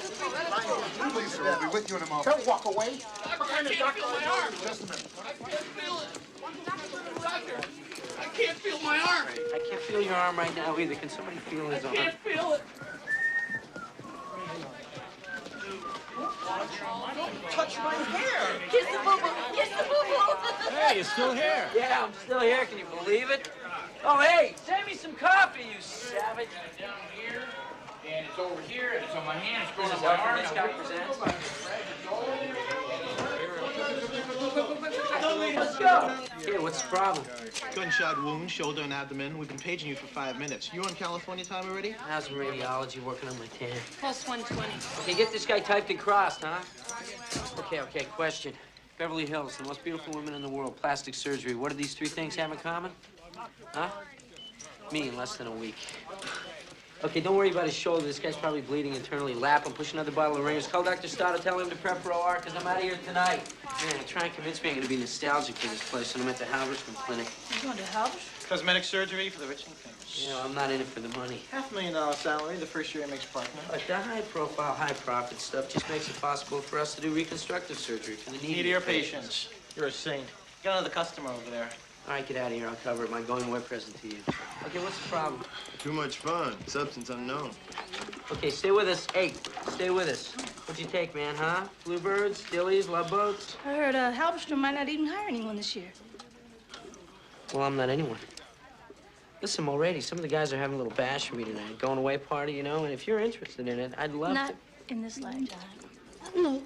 Please, sir, we'll be with you in a moment. Don't walk away. I can't feel my arm. Just a minute. I can't feel it. Doctor, I can't feel my arm. I can't feel your arm right now either. Can somebody feel his I arm? can't feel it. Don't touch my hair. Kiss the boo-boo. Kiss the boo-boo. Hey, you're still here. Yeah, I'm still here. Can you believe it? Oh, hey, save me some coffee, you savage. Down here, and it's over here, and it's on my hand. It's This is on my how arm. this guy presents. Let's go. Here, what's the problem? Gunshot wound, shoulder and abdomen. We've been paging you for 5 minutes. You on California time already? How's radiology working on my tan? Plus 120. Okay, get this guy typed and crossed, huh? Okay, question. Beverly Hills, the most beautiful women in the world, plastic surgery. What do these three things have in common? Huh? Me in less than a week. Okay, don't worry about his shoulder. This guy's probably bleeding internally. Lap him, push another bottle of Ringers. Call Dr. Stoddard, tell him to prep for OR, because I'm out of here tonight. Man, try and convince me I'm going to be nostalgic for this place when I'm at the Halberstam Clinic. You going to Halbers? Cosmetic surgery for the rich and famous. You know, I'm not in it for the money. $500,000 salary. The first year he makes partner. But the high-profile, high-profit stuff just makes it possible for us to do reconstructive surgery for the Needier patients. You're a saint. Got another customer over there. All right, get out of here. I'll cover it. My going away present to you. Okay, what's the problem? Too much fun. Substance unknown. Okay, stay with us. Hey, stay with us. What'd you take, man, huh? Bluebirds, dillies, love boats? I heard Halberstam might not even hire anyone this year. Well, I'm not anyone. Listen, Mulready, some of the guys are having a little bash for me tonight. Going away party, you know, and if you're interested in it, I'd love Not to. in this lifetime. No.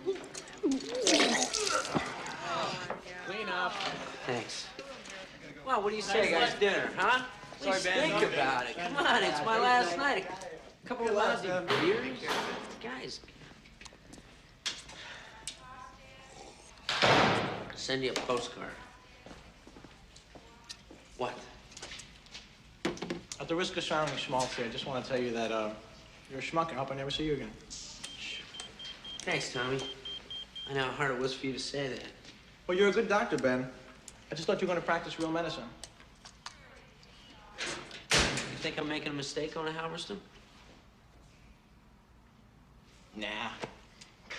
Clean up. Thanks. Well, what do you say, guys? Dinner, huh? Please think about it. Come on, it's my last night. A couple of lousy beers. Guys. Send you a postcard. What? At the risk of sounding schmaltzy, I just want to tell you that you're a schmuck. I hope I never see you again. Thanks, Tommy. I know how hard it was for you to say that. Well, you're a good doctor, Ben. I just thought you were going to practice real medicine. You think I'm making a mistake on a Halberstam? Nah.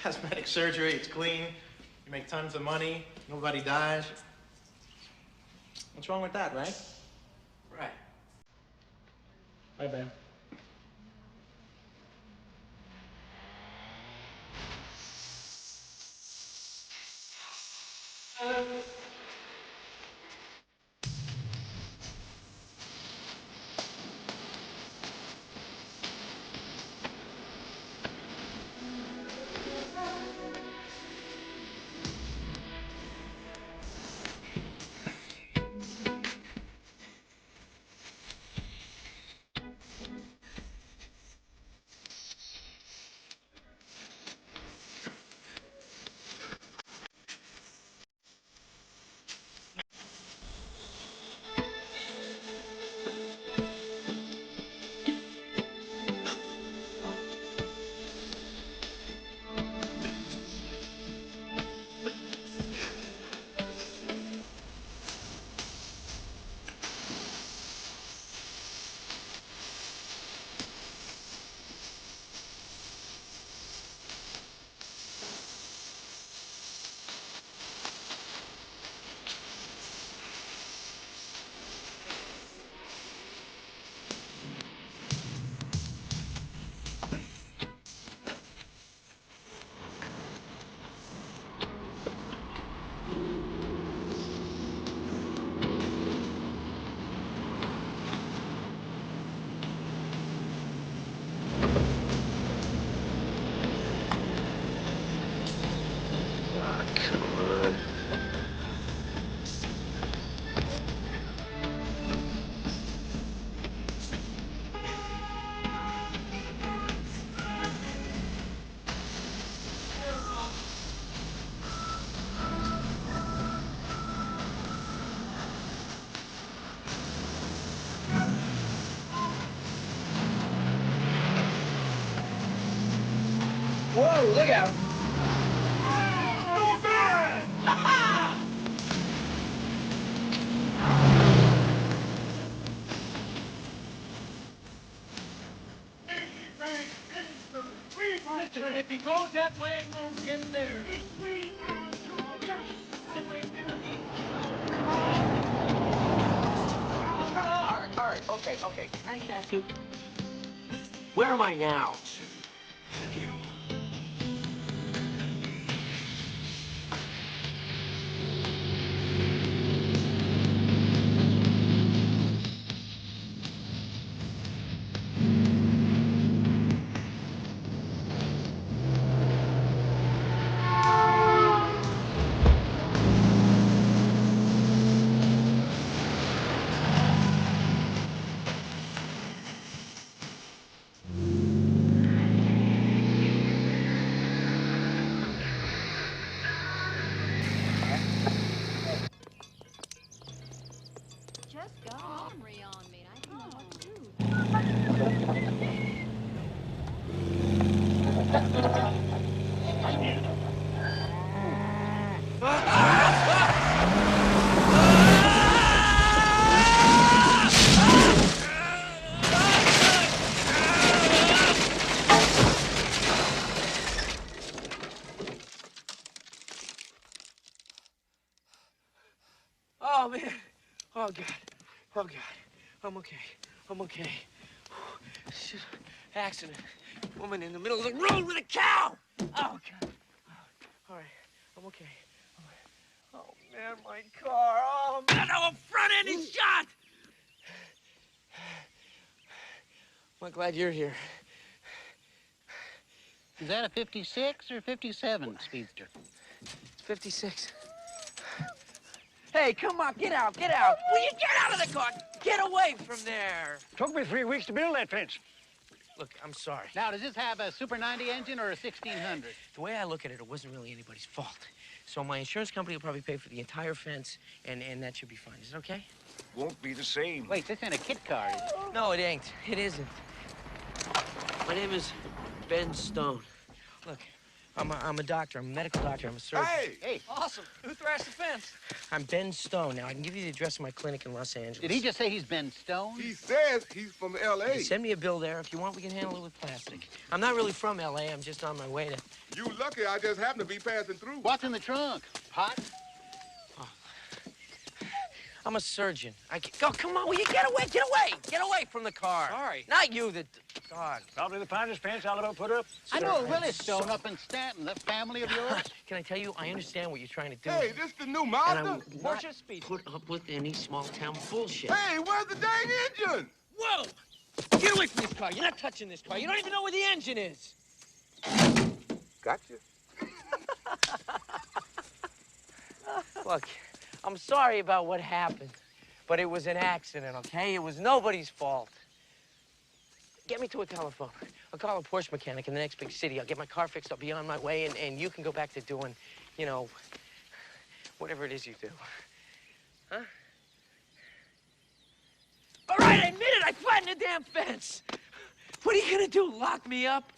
Cosmetic surgery, it's clean. You make tons of money. Nobody dies. What's wrong with that, right? Right. Bye, Ben. Whoa, look out! Listen, if he goes that way, it won't get there. All right, okay. I got you. Where am I now? Just go memory on me. I don't know what to do. Oh, man. Oh, God. Oh, God. I'm okay. It's just accident. Woman in the middle of the road with a cow. Oh, God. All right. I'm okay. Oh, man, my car. Oh, man, our front end is shot. I'm glad you're here. Is that a 56 or 57 Speedster? It's 56. Hey, come on, get out. Will you get out of the car? Get away from there. Took me 3 weeks to build that fence. Look, I'm sorry. Now, does this have a Super 90 engine or a 1600? The way I look at it, it wasn't really anybody's fault. So my insurance company will probably pay for the entire fence, and that should be fine. Is it okay? Won't be the same. Wait, this ain't a kit car, is it? No, it ain't. It isn't. My name is Ben Stone. Look, I'm a doctor. I'm a medical doctor. I'm a surgeon. Hey, Awesome. Who thrashed the fence? I'm Ben Stone. Now, I can give you the address of my clinic in Los Angeles. did he just say he's Ben Stone? He says he's from L.A. Send me a bill there. If you want, we can handle it with plastic. I'm not really from L.A. I'm just on my way to... You lucky I just happened to be passing through. What's in the trunk? Pot? I'm a surgeon. Oh, come on, will you get away? Get away from the car. Sorry. Not you, the dog. Probably the finest fence I'll ever put up. I know Willie Stone up in Stanton, that family of yours. Can I tell you, I understand what you're trying to do. Hey, this the new and I Mazda? will not Porsche Speed. put up with any small-town bullshit. Hey, where's the dang engine? Whoa! Get away from this car. You're not touching this car. You don't even know where the engine is. Gotcha. Look, I'm sorry about what happened, but it was an accident, okay? It was nobody's fault. Get me to a telephone. I'll call a Porsche mechanic in the next big city. I'll get my car fixed. I'll be on my way, and you can go back to doing, you know, whatever it is you do. Huh? All right, I admit it. I flattened the damn fence. What are you gonna do, lock me up?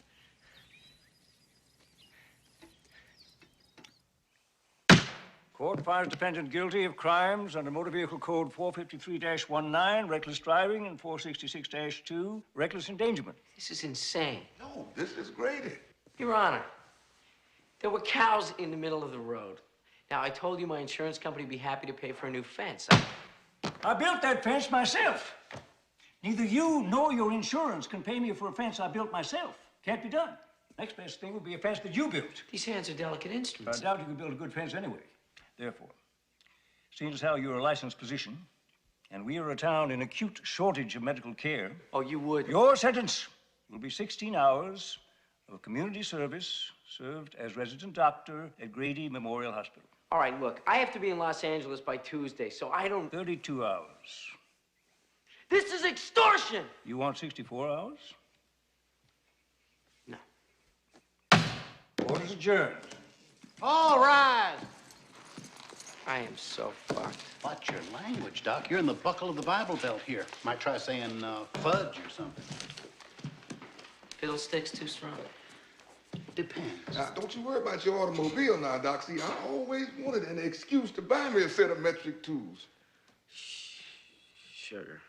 Court finds defendant guilty of crimes under Motor Vehicle Code 453-19, reckless driving, and 466-2, reckless endangerment. This is insane. No, this is graded. Your Honor, there were cows in the middle of the road. Now, I told you my insurance company would be happy to pay for a new fence. I built that fence myself. Neither you nor your insurance can pay me for a fence I built myself. Can't be done. Next best thing would be a fence that you built. These hands are delicate I instruments. doubt you could build a good fence anyway. Therefore, seeing as how you're a licensed physician, and we are a town in acute shortage of medical care, Oh, you would? your sentence will be 16 hours of community service served as resident doctor at Grady Memorial Hospital. All right, look, I have to be in Los Angeles by Tuesday, so I don't... 32 hours. This is extortion! You want 64 hours? No. Order's adjourned. All right. I am so fucked. Watch your language, Doc. You're in the buckle of the Bible Belt here. Might try saying fudge or something. Fiddlestick's too strong. Depends. Now, don't you worry about your automobile now, Doc. See, I always wanted an excuse to buy me a set of metric tools. Sugar.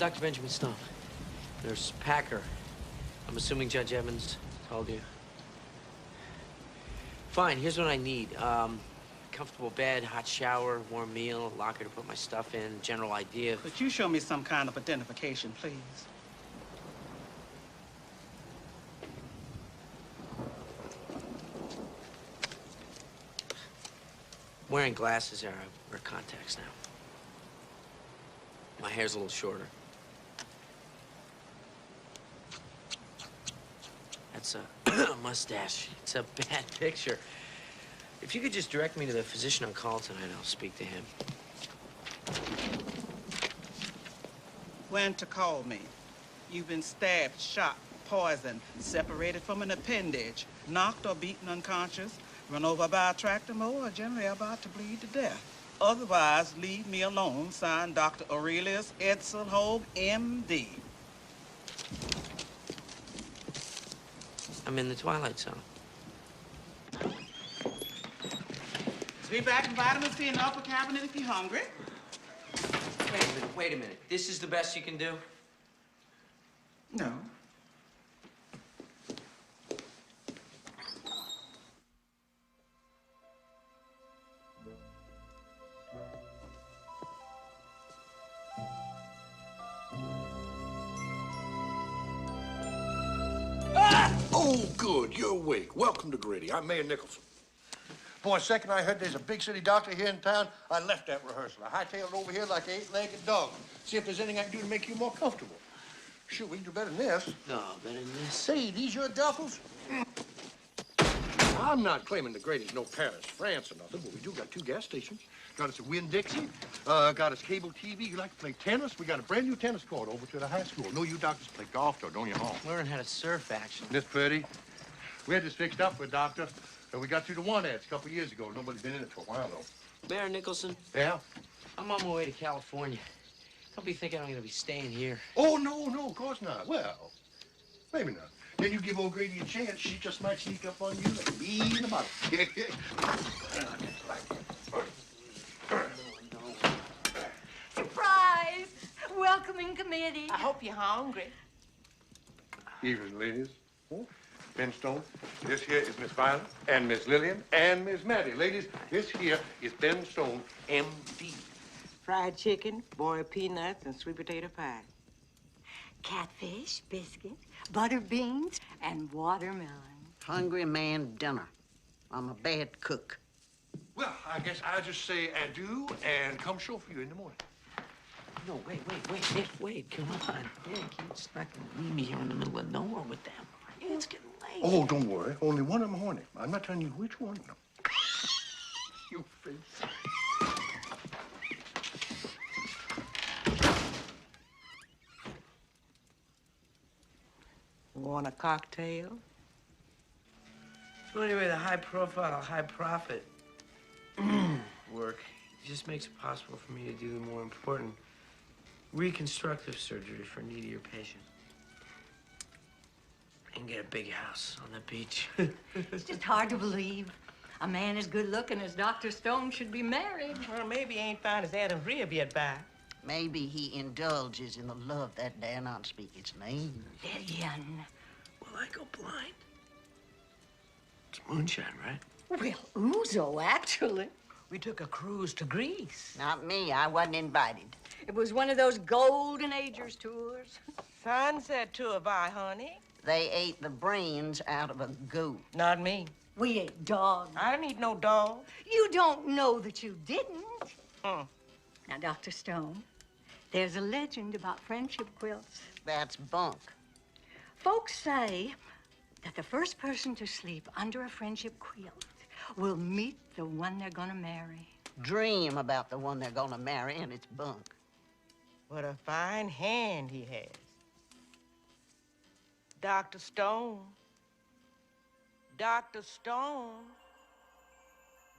Dr. Benjamin Stone. Nurse Packer. I'm assuming Judge Evans told you. Fine, here's what I need. Comfortable bed, hot shower, warm meal, locker to put my stuff in, general idea. Could you show me some kind of identification, please? Wearing glasses there, I wear contacts now. My hair's a little shorter. That's a mustache. It's a bad picture. If you could just direct me to the physician on call tonight, I'll speak to him. When to call me? You've been stabbed, shot, poisoned, separated from an appendage, knocked or beaten unconscious, run over by a tractor mower, or generally about to bleed to death. Otherwise, leave me alone. Signed, Dr. Aurelius Edsel Hogue, M.D. I'm in the Twilight Zone. Be back in vitamin C in the upper cabinet if you're hungry. Wait a minute. This is the best you can do? No. Oh, good. You're awake. Welcome to Grady. I'm Mayor Nicholson. Boy, second I heard there's a big city doctor here in town, I left that rehearsal. I hightailed it over here like an eight-legged dog. See if there's anything I can do to make you more comfortable. Shoot, we can do better than this. No, better than this. Say, these your duffels? I'm not claiming that Grady's no Paris, France or nothing, but we do got 2 gas stations. Got us a Winn-Dixie, got us cable TV. You like to play tennis? We got a brand new tennis court over to the high school. No, you doctors play golf, though, don't you, home? Learn how to surf, actually. This pretty? We had this fixed up for a doctor, and we got through the one ads a couple years ago. Nobody's been in it for a while, though. Mayor Nicholson? Yeah? I'm on my way to California. Don't be thinking I'm gonna be staying here. Oh, no, of course not. Well, maybe not. Then you give old Grady a chance, she just might sneak up on you like me in the bottle. Surprise! Welcoming committee. I hope you're hungry. Evening, ladies. Ben Stone. This here is Miss Violet and Miss Lillian and Miss Maddie. Ladies, this here is Ben Stone, M.D. Fried chicken, boiled peanuts, and sweet potato pie. Catfish, biscuit, butter beans, and watermelon. Hungry man dinner. I'm a bad cook. Well, I guess I'll just say adieu and come show for you in the morning. No, wait, Nick, wait, come on. Nick, you're just not gonna leave me here in the middle of nowhere with them. It's getting late. Oh, don't worry. Only one of them horny. I'm not telling you which one. No. You face. Want a cocktail? Well, anyway, the high profile, high profit work just makes it possible for me to do the more important reconstructive surgery for needier patients. And get a big house on the beach. It's just hard to believe. A man as good looking as Dr. Stone should be married. Well, maybe he ain't found his Adam rib yet, back. Maybe he indulges in the love that dare not speak its name. Lillian. Will I go blind? It's moonshine, right? Well, Uzo, actually. We took a cruise to Greece. Not me. I wasn't invited. It was one of those Golden Agers tours. Sunset tour, Vi, honey. They ate the brains out of a goat. Not me. We ate dogs. I don't eat no dog. You don't know that you didn't. Hmm. Now, Dr. Stone, there's a legend about friendship quilts. That's bunk. Folks say that the first person to sleep under a friendship quilt will meet the one they're gonna marry. Dream about the one they're gonna marry, and it's bunk. What a fine hand he has. Dr. Stone. Dr. Stone.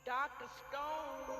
Dr. Stone.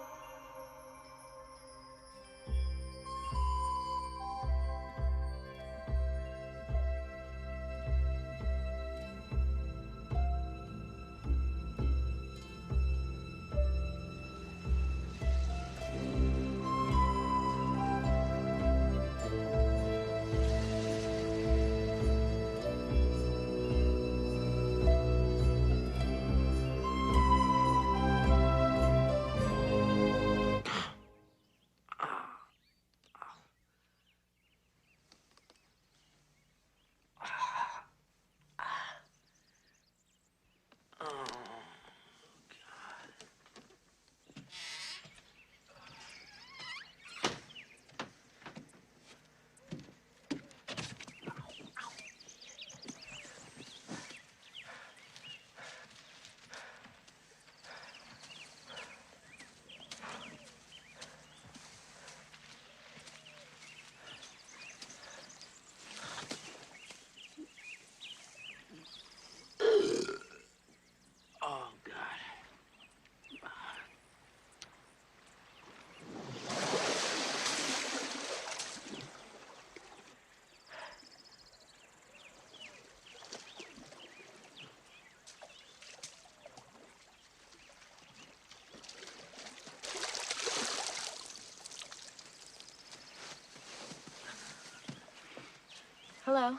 Hello.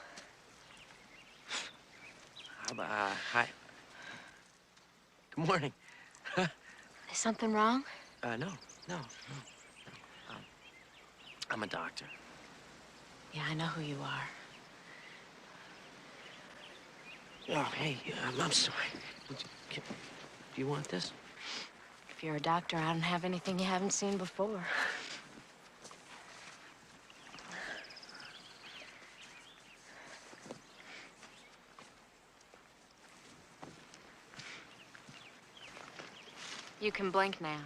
Hi. Good morning. Is something wrong? No. I'm a doctor. Yeah, I know who you are. Oh, hey, I'm sorry. Do you want this? If you're a doctor, I don't have anything you haven't seen before. You can blink now.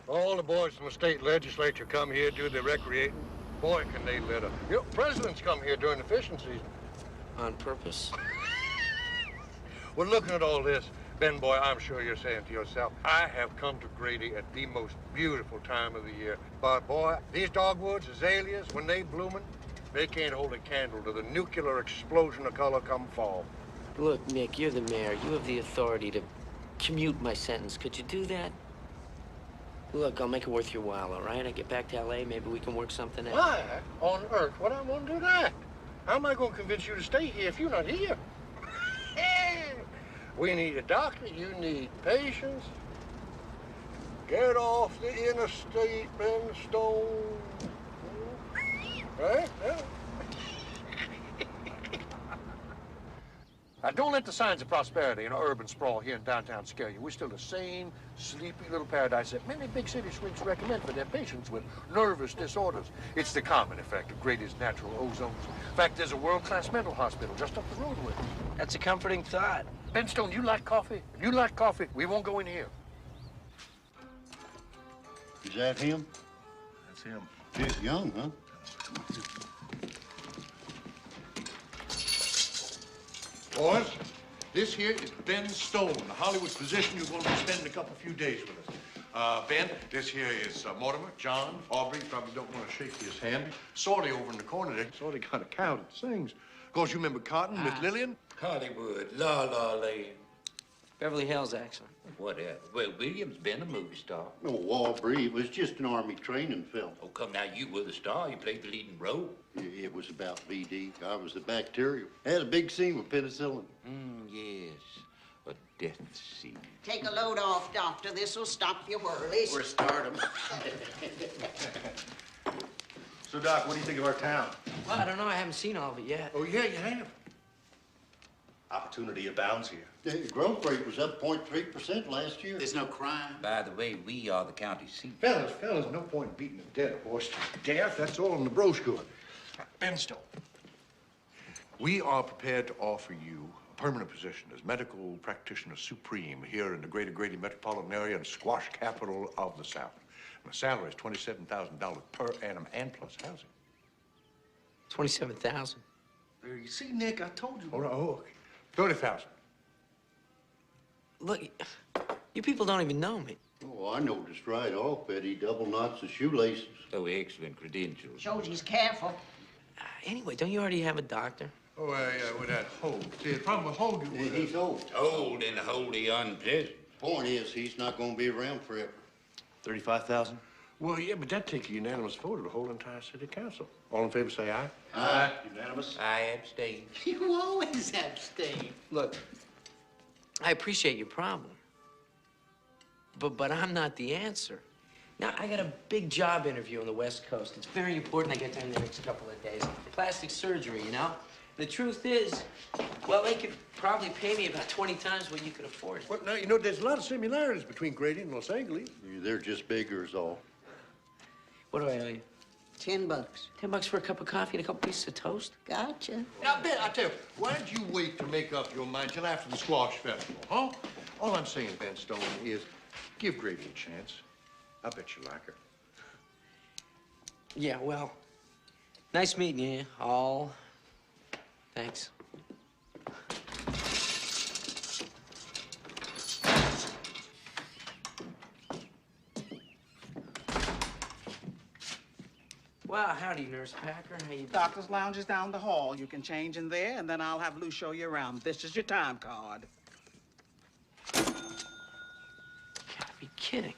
All the boys from the state legislature come here, do their recreating. Boy, can they litter. You know, presidents come here during the fishing season. On purpose? Well, looking at all this, Ben, boy, I'm sure you're saying to yourself, I have come to Grady at the most beautiful time of the year. But, boy, these dogwoods, azaleas, when they blooming, they can't hold a candle to the nuclear explosion of color come fall. Look, Nick, you're the mayor. You have the authority to commute my sentence. Could you do that? Look, I'll make it worth your while, all right? I get back to L.A., maybe we can work something out. Why on earth would I want to do that? How am I going to convince you to stay here if you're not here? We need a doctor. You need patience. Get off the interstate, Ben Stone. Right? Yeah. Now, don't let the signs of prosperity and urban sprawl here in downtown scare you. We're still the same sleepy little paradise that many big city shrinks recommend for their patients with nervous disorders. It's the common effect of Grady's natural ozones. In fact, there's a world-class mental hospital just up the road with us. That's a comforting thought. Ben Stone, you like coffee? If you like coffee, we won't go in here. Is that him? That's him. He's young, huh? Boys, this here is Ben Stone, the Hollywood physician who's going to be spending a few days with us. Ben, this here is Mortimer, John, Aubrey. You probably don't want to shake his hand. Sorty over in the corner there. Sorty got a cow that sings. Of course, you remember Cotton, Miss Lillian? Hollywood, La La Land. Beverly Hills, actually. Whatever. Well, William's been a movie star. No, Aubrey, it was just an Army training film. Oh, come now, you were the star. You played the leading role. It was about BD. I was the bacterial. Had a big scene with penicillin. Yes. A death scene. Take a load off, Doctor. This'll stop your worries. We're stardom. So, Doc, what do you think of our town? Well, I don't know. I haven't seen all of it yet. Oh, yeah, you have. Opportunity abounds here. The growth rate was up 0.3% last year. There's no crime. By the way, we are the county seat. Fellas, no point in beating a dead horse to death. That's all in the brochure. Ben Stone, we are prepared to offer you a permanent position as medical practitioner supreme here in the greater Grady metropolitan area and squash capital of the South. And the salary is $27,000 per annum and plus housing. 27,000. You see, Nick, I told you. Oh, okay. 30,000. Look, you people don't even know me. Oh, I noticed right off that he double knots the shoelaces. Oh, excellent credentials. Shows he's careful. Anyway, don't you already have a doctor? Oh, yeah, with that Hogue. See, the problem with Hogue is... He's old. Old and wholly unpleasant. Point is, he's not going to be around forever. 35,000? Well, yeah, but that takes a unanimous vote of the whole entire city council. All in favor, say aye. Aye. Unanimous? I abstain. You always abstain. Look, I appreciate your problem, but I'm not the answer. Now, I got a big job interview on the West Coast. It's very important I get there in the next couple of days. Plastic surgery, you know? The truth is, well, they could probably pay me about 20 times what you could afford. Well, now, you know, there's a lot of similarities between Grady and Los Angeles. They're just bigger is all. What do I owe you? $10. $10 for a cup of coffee and a couple pieces of toast? Gotcha. Now, Ben, I tell you, why don't you wait to make up your mind till after the squash festival, huh? All I'm saying, Ben Stone, is give Grady a chance. I bet you like her. Yeah, well, nice meeting you all. Thanks. Well, howdy, Nurse Packer. How you doing? Doctor's lounge is down the hall. You can change in there, and then I'll have Lou show you around. This is your time card. You gotta be kidding.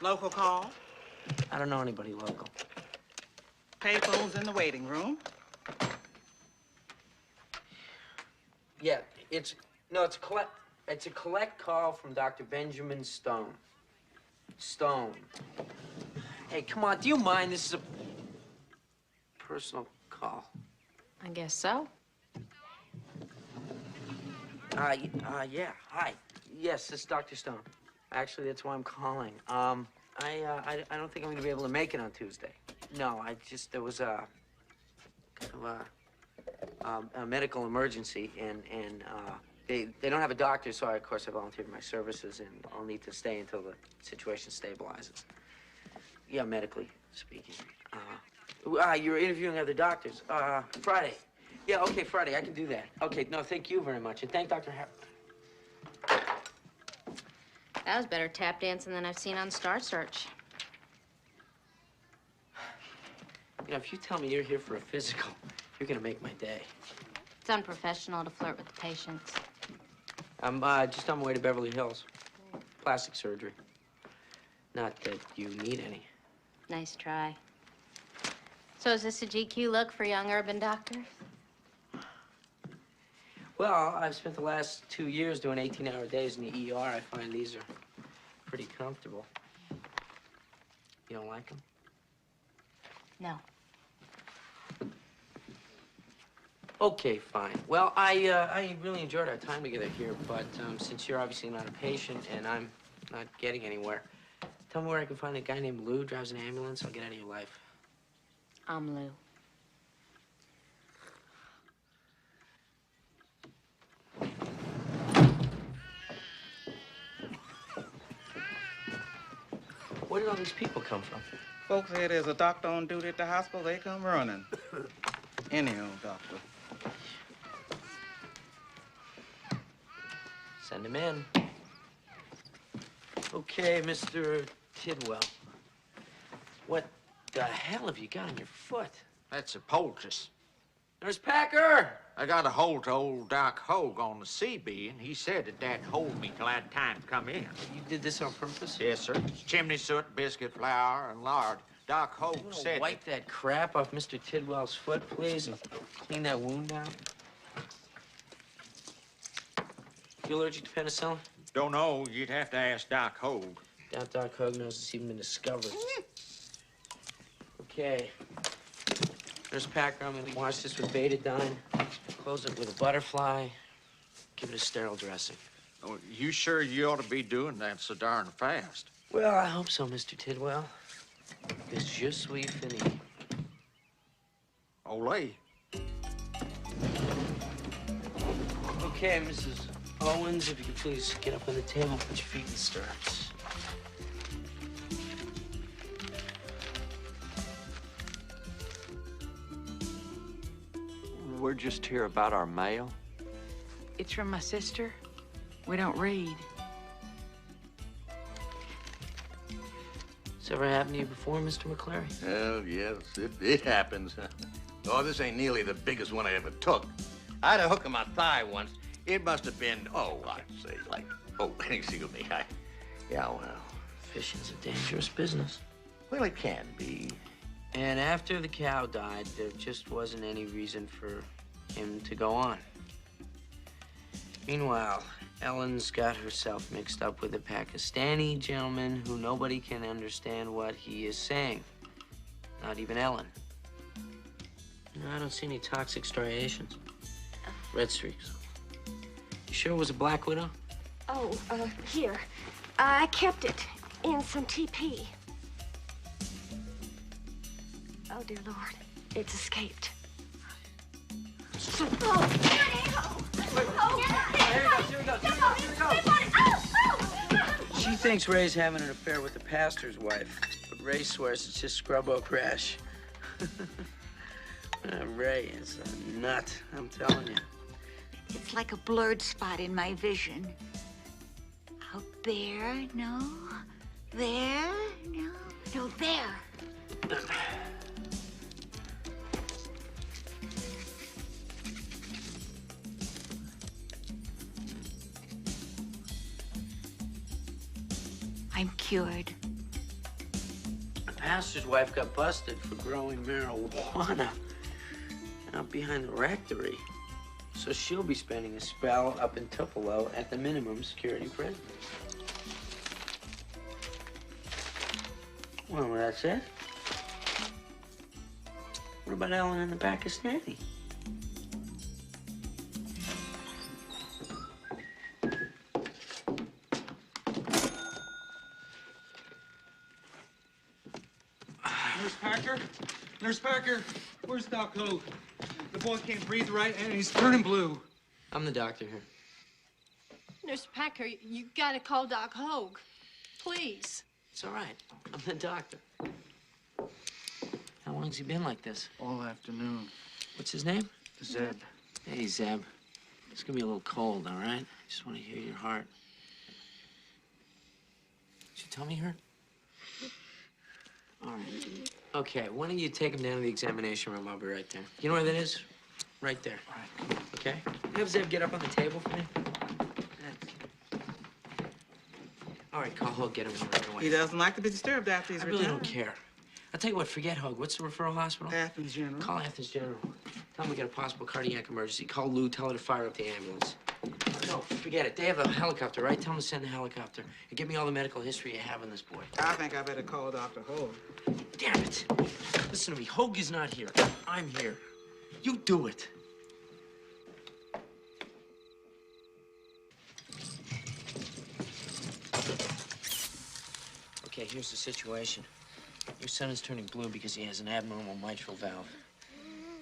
Local call. I don't know anybody local. Payphones in the waiting room. Yeah, it's a collect call from Dr. Benjamin Stone. Stone. Hey, come on, do you mind? This is a personal call. I guess so. Yeah, hi. Yes, this is Dr. Stone. Actually, that's why I'm calling. I don't think I'm gonna be able to make it on Tuesday. No, there was a medical emergency, and they don't have a doctor, so of course I volunteered my services, and I'll need to stay until the situation stabilizes. Yeah, medically speaking. You're interviewing other doctors. Friday. Yeah, okay, Friday, I can do that. Okay, no, thank you very much, and thank Dr. That was better tap dancing than I've seen on Star Search. You know, if you tell me you're here for a physical, you're gonna make my day. It's unprofessional to flirt with the patients. I'm just on my way to Beverly Hills. Plastic surgery. Not that you need any. Nice try. So is this a GQ look for young urban doctors? Well, I've spent the last 2 years doing 18-hour days in the ER. I find these are pretty comfortable. You don't like them? No. Okay, fine. Well, I really enjoyed our time together here, but since you're obviously not a patient and I'm not getting anywhere, tell me where I can find a guy named Lou, drives an ambulance. I'll get out of your life. I'm Lou. Where did all these people come from? Folks say there's a doctor on duty at the hospital, they come running. Any old doctor. Send him in. Okay, Mr. Tidwell. What the hell have you got on your foot? That's a poultice. Nurse Packer! I got a hold to old Doc Hogue on the CB, and he said that'd hold me till I had time to come in. You did this on purpose? Yes, sir. It's chimney soot, biscuit flour, and lard. Doc Hogue said... Wipe that crap off Mr. Tidwell's foot, please, and clean that wound out. You allergic to penicillin? Don't know. You'd have to ask Doc Hogue. Doubt Doc Hogue knows it's even been discovered. Okay. Nurse Packer, I'm gonna wash this with betadine, close it with a butterfly, give it a sterile dressing. Oh, you sure you ought to be doing that so darn fast? Well, I hope so, Mr. Tidwell. It's je suis fini. Olé. Okay, Mrs. Owens, if you could please get up on the table, put your feet in the stirrups. We're just here about our mail. It's from my sister. We don't read. This ever happened to you before, Mr. McClary? Well, yes, it happens. Oh, this ain't nearly the biggest one I ever took. I had a hook in my thigh once. It must have been, I'd say, excuse me, yeah, well. Fishing's a dangerous business. Well, it can be. And after the cow died, there just wasn't any reason for him to go on. Meanwhile, Ellen's got herself mixed up with a Pakistani gentleman who nobody can understand what he is saying. Not even Ellen. No, I don't see any toxic striations. Red streaks. You sure it was a black widow? Oh, here. I kept it in some TP. Oh, dear Lord. It's escaped. She thinks Ray's having an affair with the pastor's wife, but Ray swears it's just scrub oak rash. Ray is a nut, I'm telling you. It's like a blurred spot in my vision. Out there, no. There, no. No, there. I'm cured. pastor's wife got busted for growing marijuana out behind the rectory. So she'll be spending a spell up in Tupelo at the minimum security prison. Well, that's it. What about Ellen and the Pakistani? Nurse Parker? Nurse Parker, where's Doc Hogue? The boy can't breathe right and he's turning blue. I'm the doctor here. Nurse Packer, you gotta call Doc Hogue. Please. It's all right. I'm the doctor. How long's he been like this? All afternoon. What's his name? Zeb. Hey, Zeb. It's gonna be a little cold, all right? I just want to hear your heart. Did you tell me her? All right. Okay, why don't you take him down to the examination room? I'll be right there. You know where that is? Right there. All right. Okay? Have Zeb get up on the table for me. All right, call Hogue, get him in right away. He doesn't like to be disturbed after he's I retired. really don't care. I'll tell you what, forget Hogue. What's the referral hospital? Athens General. Call Athens General. Tell them we got a possible cardiac emergency. Call Lou, tell her to fire up the ambulance. No, forget it. They have a helicopter, right? Tell them to send the helicopter. And give me all the medical history you have on this boy. I think I better call Dr. Hogue. Damn it. Listen to me. Hogue is not here. I'm here. You do it. Okay, here's the situation. Your son is turning blue because he has an abnormal mitral valve.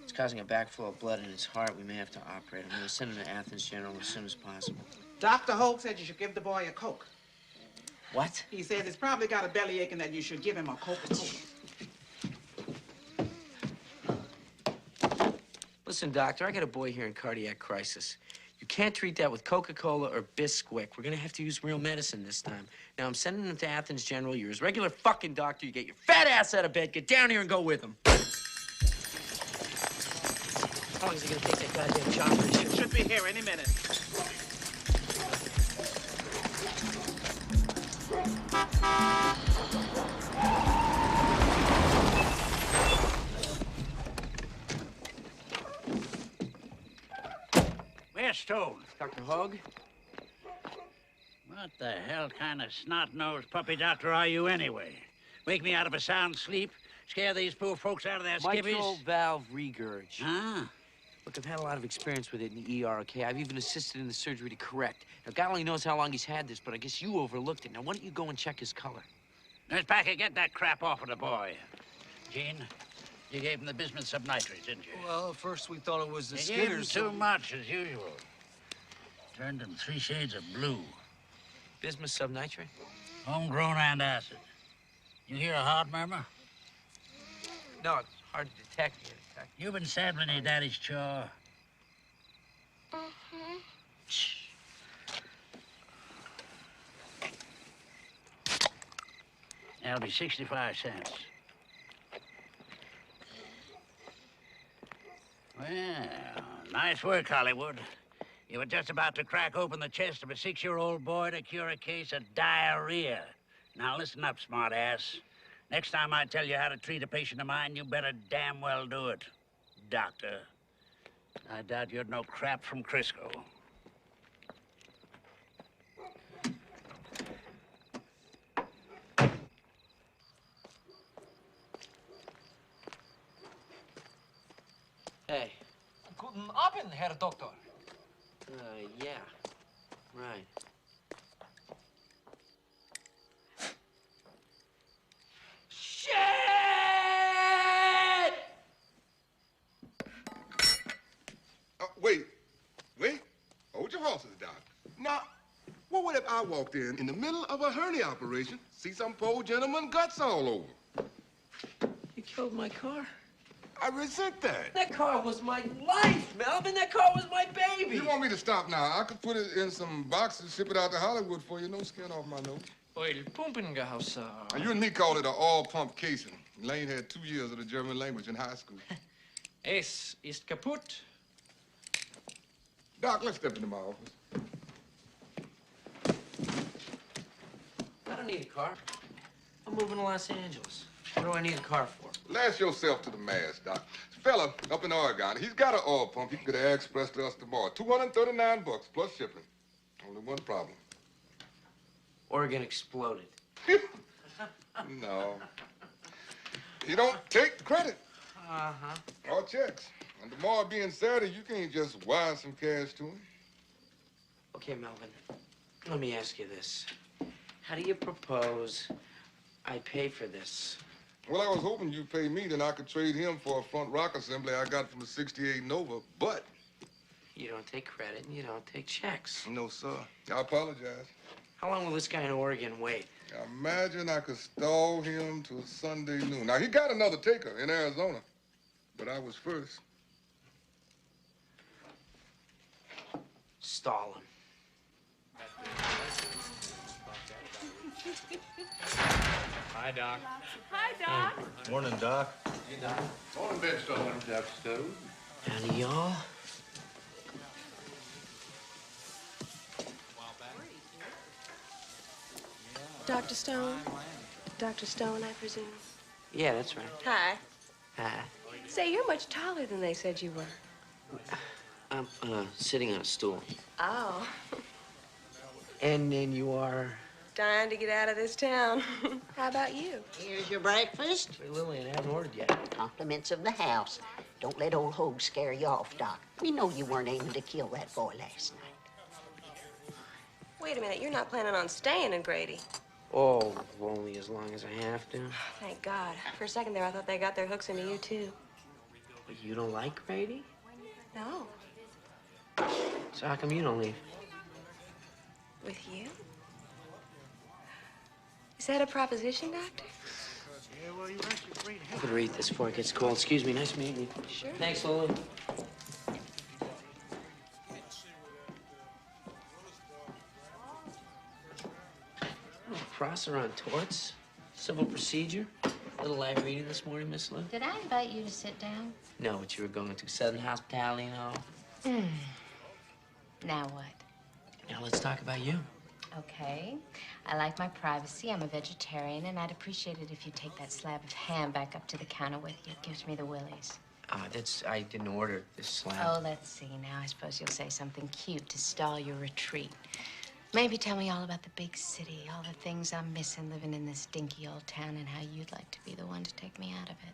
It's causing a backflow of blood in his heart. We may have to operate. I'm going to send him to Athens General as soon as possible. Dr. Hogue said you should give the boy a Coke. What? He said he's probably got a bellyache and that you should give him a Coca-Cola. Listen, doctor, I got a boy here in cardiac crisis. You can't treat that with Coca-Cola or Bisquick. We're gonna have to use real medicine this time. Now, I'm sending him to Athens General. You're his regular fucking doctor. You get your fat ass out of bed, get down here and go with him. How long is it gonna take that goddamn chopper? Should be here any minute. Where's Stone? Dr. Hogue? What the hell kind of snot-nosed puppy doctor are you anyway? Wake me out of a sound sleep? Scare these poor folks out of their skivvies? Mitral valve regurg. Ah. Look, I've had a lot of experience with it in the ER, okay? I've even assisted in the surgery to correct. Now, God only knows how long he's had this, but I guess you overlooked it. Now, why don't you go and check his color? Nurse Packer, get that crap off of the boy. Gene, you gave him the bismuth subnitrate, didn't you? Well, first we thought it was the You gave him Skitters. too much, as usual. Turned him 3 shades of blue. Bismuth subnitrate? Homegrown antacid. You hear a heart murmur? No, it's hard to detect. You been saddling your daddy's chaw? That'll be 65 cents. Well, nice work, Hollywood. You were just about to crack open the chest of a 6-year-old boy to cure a case of diarrhea. Now listen up, smartass. Next time I tell you how to treat a patient of mine, you better damn well do it, doctor. I doubt you'd know crap from Crisco. Hey. Guten Abend, Herr Doktor. Yeah. Right. Shit! Wait. Hold your horses, Doc. Now, what would if I walked in the middle of a hernia operation, see some poor gentleman guts all over? You killed my car? I resent that. That car was my life, Melvin. That car was my baby. You want me to stop now? I could put it in some boxes, ship it out to Hollywood for you. No skin off my nose. Oil Pumpengas. Now, you and me call it an all-pump casing. Lane had 2 years of the German language in high school. Es ist kaputt. Doc, let's step into my office. I don't need a car. I'm moving to Los Angeles. What do I need a car for? Lash yourself to the mast, Doc. Fella up in Oregon, he's got an oil pump. He can get an express to us tomorrow. $239 plus shipping. Only one problem. Oregon exploded. No. He don't take the credit. Uh-huh. All checks. And tomorrow being Saturday, you can't just wire some cash to him. Okay, Melvin, let me ask you this. How do you propose I pay for this? Well, I was hoping you'd pay me, then I could trade him for a front rock assembly I got from the '68 Nova, but... You don't take credit and you don't take checks. No, sir. I apologize. How long will this guy in Oregon wait? Imagine I could stall him till Sunday noon. Now, he got another taker in Arizona, but I was first. Stall him. Hi, Doc. Hi, Doc. Morning, Doc. Hey, Doc. Morning, Ben Stone. Morning, Dr. Stone. Howdy, y'all. Dr. Stone? Dr. Stone, I presume? Yeah, that's right. Hi. Hi. Say, you're much taller than they said you were. I'm sitting on a stool. Oh. And then you are... Dying to get out of this town. How about you? Here's your breakfast. Hey, Lillian, I haven't ordered yet. Compliments of the house. Don't let old Hogue scare you off, Doc. We know you weren't aiming to kill that boy last night. Wait a minute, you're not planning on staying in Grady. Oh, only as long as I have to. Thank God. For a second there, I thought they got their hooks into you, too. But you don't like Grady? No. So how come you don't leave? With you? Is that a proposition, Doctor? Yeah, well, you're actually great. I could read this before it gets cold. Excuse me, nice meeting you. Sure. Thanks, Lily. Crosser on torts, civil procedure. Little light reading this morning, Miss Lou. Did I invite you to sit down? No, but you were going to Southern Hospitality and all. Now what? Now let's talk about you. Okay. I like my privacy. I'm a vegetarian, and I'd appreciate it if you'd take that slab of ham back up to the counter with you. It gives me the willies. I didn't order this slab. Oh, let's see. Now, I suppose you'll say something cute to stall your retreat. Maybe tell me all about the big city, all the things I'm missing living in this dinky old town, and how you'd like to be the one to take me out of it.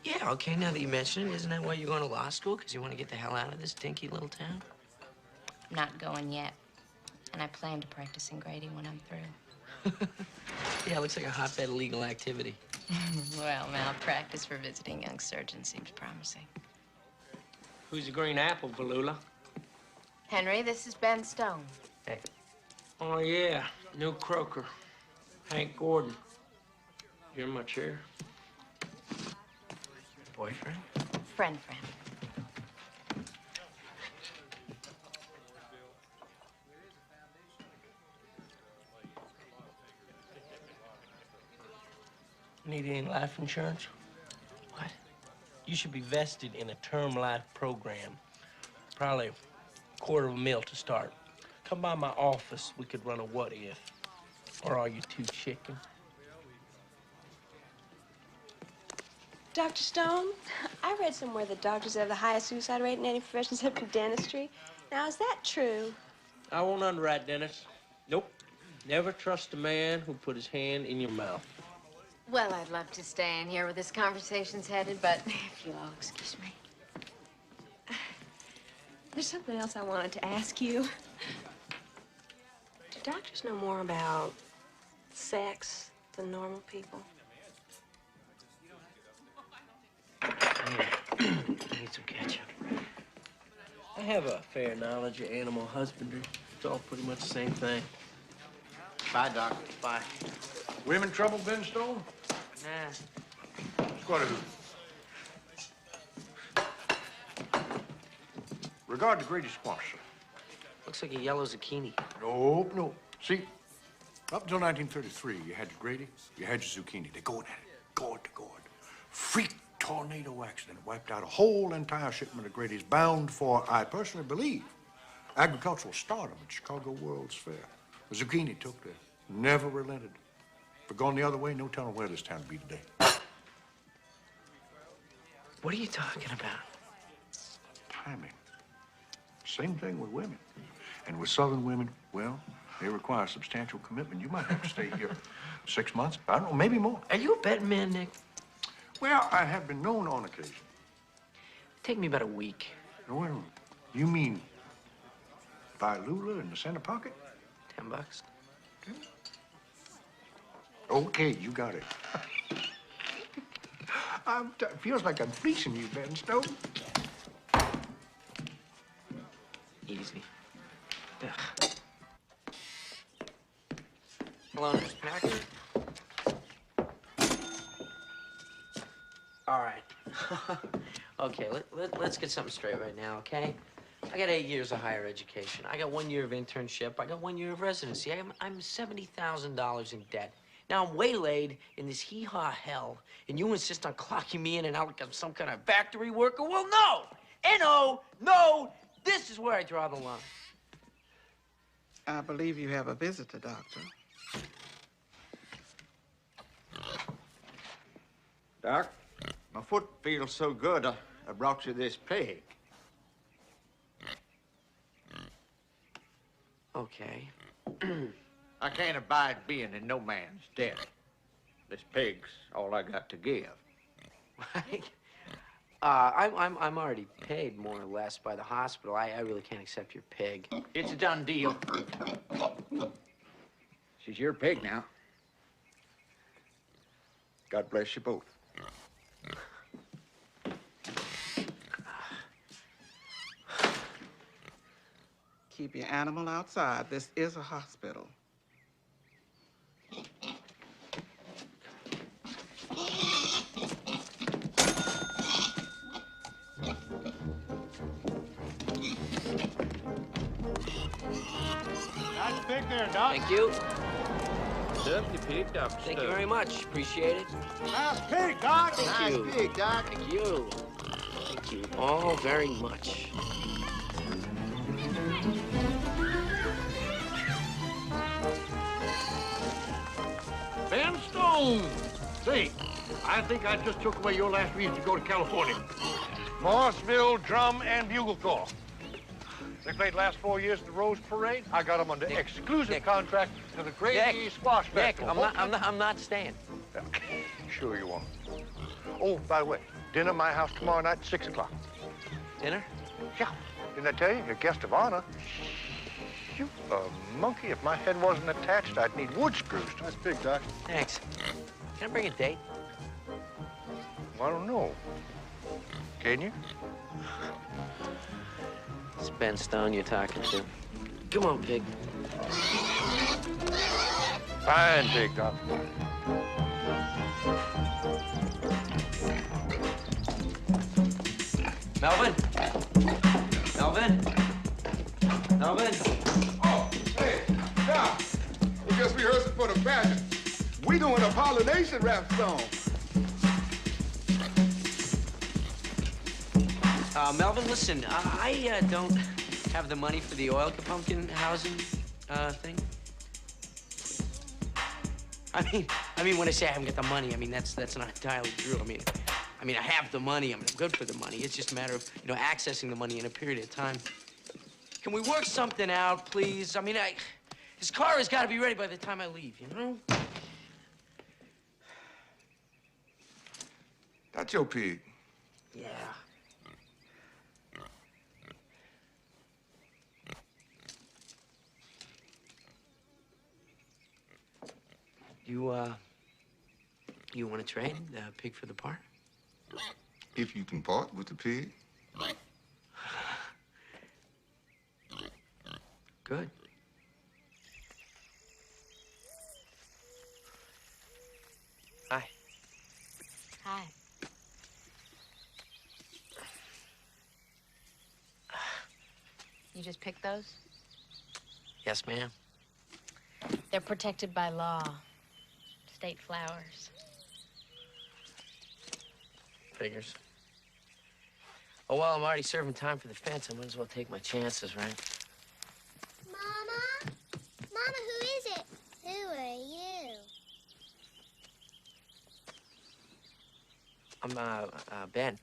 Yeah, okay, now that you mention it, isn't that why you're going to law school? Because you want to get the hell out of this dinky little town? I'm not going yet, and I plan to practice in Grady when I'm through. Yeah, it looks like a hotbed of legal activity. Well, malpractice for visiting young surgeons seems promising. Who's the green apple, Balula? Henry, this is Ben Stone. Hey. Oh, yeah, new croaker. Hank Gordon. You're my chair. Boyfriend? Friend. Need any life insurance? What? You should be vested in a term life program. Probably $250,000 to start. Come by my office. We could run a what if. Or are you too chicken? Dr. Stone, I read somewhere that doctors have the highest suicide rate in any profession except dentistry. Now, is that true? I won't underwrite, Dennis. Nope. Never trust a man who put his hand in your mouth. Well, I'd love to stay in here where this conversation's headed, but if you'll all excuse me. There's something else I wanted to ask you. Do doctors know more about sex than normal people? I need some ketchup. I have a fair knowledge of animal husbandry. It's all pretty much the same thing. Bye, Doc. Bye. We in trouble, Ben Stone? Nah. Squatter. Regard to Grady squash, sir. Looks like a yellow zucchini. Nope, nope. See, up until 1933, you had your Grady, you had your zucchini. They're going at it, gourd to gourd. Freak tornado accident wiped out a whole entire shipment of Grady's bound for, I personally believe, agricultural stardom at Chicago World's Fair. Zucchini took there. Never relented. If we'd gone the other way, no telling where this town would be today. What are you talking about? Timing. Same thing with women. And with Southern women, well, they require substantial commitment. You might have to stay here 6 months. I don't know, maybe more. Are you a betting man, Nick? Well, I have been known on occasion. Take me about a week. Well, you mean buy Lula in the center pocket? $10. Okay, you got it. Feels like I'm fleecing you, Ben Stone. Easy. Ugh. Hello, Nurse Packer. All right. Okay, let's get something straight right now, okay? I got 8 years of higher education. I got 1 year of internship. I got 1 year of residency. I'm $70,000 in debt. Now I'm waylaid in this hee-haw hell, and you insist on clocking me in and out like I'm some kind of factory worker? Well, no! No! This is where I draw the line. I believe you have a visitor, Doctor. Doc, my foot feels so good, I brought you this pig. Okay. I can't abide being in no man's debt. This pig's all I got to give. Right? I'm already paid more or less by the hospital. I really can't accept your pig. It's a done deal. She's your pig now. God bless you both. Keep your animal outside. This is a hospital. Nice pig there, Doc. Thank you. Lovely pig, Dr. Thank you very much. Appreciate it. Nice pig, Doc. Thank you. Nice pig, Doc. Thank you. Thank you all very much. Ben Stone! Say, I think I just took away your last reason to go to California. Mossville Drum and Bugle Corps. They played last 4 years at the Rose Parade. I got them under exclusive contract to the Grady Squash Festival. I'm not staying. Sure you won't. Oh, by the way, dinner at my house tomorrow night at 6 o'clock. Dinner? Yeah. Didn't I tell you? You're a guest of honor. You monkey. If my head wasn't attached, I'd need wood screws. Nice pig, Doc. Thanks. Can I bring a date? I don't know. Can you? It's Ben Stone you're talking to. Come on, pig. Fine pig, Doc. Melvin? Melvin? Oh, hey, Doc. We're just rehearsing for the pageant. We doing a pollination rap song. Melvin, listen, I don't have the money for the oil pumpkin housing thing. I mean, when I say I haven't got the money, I mean that's not entirely true. I mean, I have the money. I'm good for the money. It's just a matter of, accessing the money in a period of time. Can we work something out, please? I mean, his car has got to be ready by the time I leave, you know? That's your pig. Yeah. You want to trade the pig for the part? If you can part with the pig. Good. Hi. Hi. You just picked those? Yes, ma'am. They're protected by law. State flowers. Figures. Oh, well, I'm already serving time for the fence. I might as well take my chances, right? Mama? Mama, who I'm, Ben.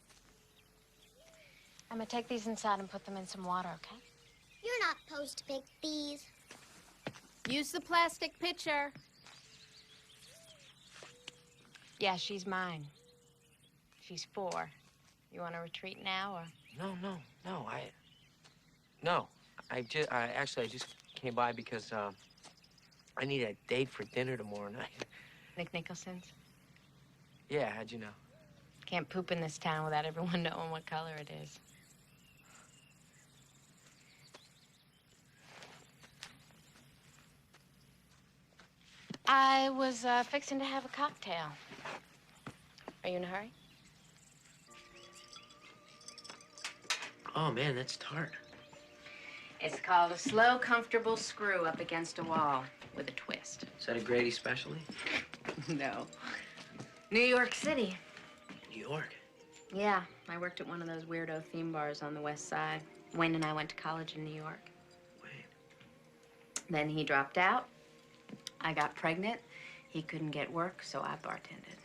I'm gonna take these inside and put them in some water, okay? You're not supposed to pick these. Use the plastic pitcher. Yeah, she's mine. She's 4. You want to retreat now, or? No. I just came by because, I need a date for dinner tomorrow night. Nick Nicholson's? Yeah, how'd you know? Can't poop in this town without everyone knowing what color it is. I was fixing to have a cocktail. Are you in a hurry? Oh, man, that's tart. It's called a slow, comfortable screw up against a wall with a twist. Is that a Grady specialty? No. New York City. New York? Yeah, I worked at one of those weirdo theme bars on the West Side. Wayne and I went to college in New York. Wayne. Then he dropped out. I got pregnant. He couldn't get work, so I bartended.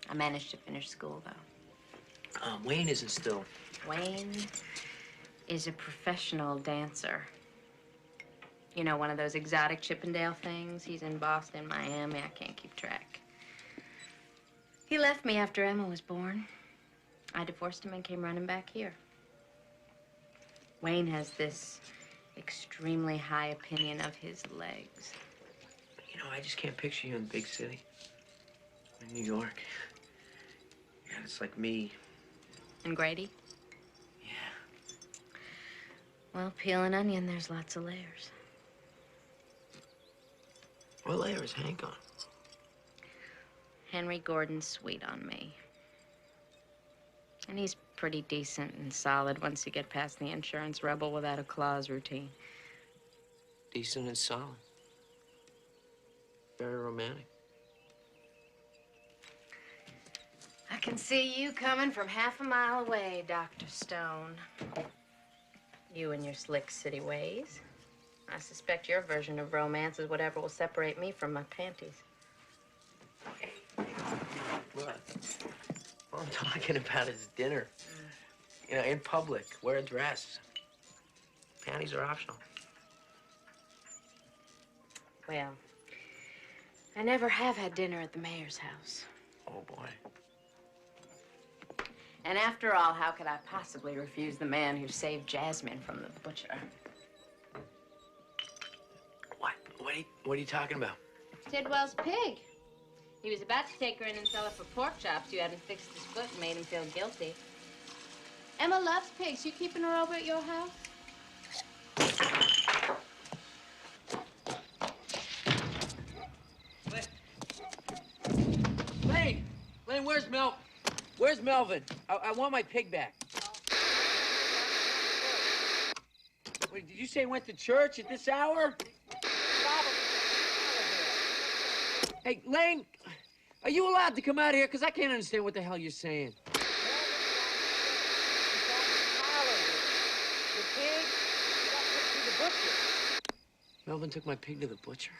I managed to finish school, though. Wayne isn't still. Wayne is a professional dancer. You know, one of those exotic Chippendale things. He's in Boston, Miami. I can't keep track. He left me after Emma was born. I divorced him and came running back here. Wayne has this extremely high opinion of his legs. You know, I just can't picture you in the big city. In New York. Yeah, it's like me. And Grady? Well, peel an onion, there's lots of layers. What layer is Hank on? Henry Gordon's sweet on me. And he's pretty decent and solid once you get past the insurance rebel without a clause routine. Decent and solid. Very romantic. I can see you coming from half a mile away, Dr. Stone. You and your slick city ways. I suspect your version of romance is whatever will separate me from my panties. What? All I'm talking about is dinner. You know, in public, wear a dress. Panties are optional. Well, I never have had dinner at the mayor's house. Oh, boy. And after all, how could I possibly refuse the man who saved Jasmine from the butcher? What are you talking about? Tidwell's pig. He was about to take her in and sell her for pork chops. You hadn't fixed his foot and made him feel guilty. Emma loves pigs. You keeping her over at your house? Lane, where's Melvin? I want my pig back. Wait, did you say he went to church at this hour? Hey, Lane, are you allowed to come out here? Because I can't understand what the hell you're saying. Melvin took my pig to the butcher.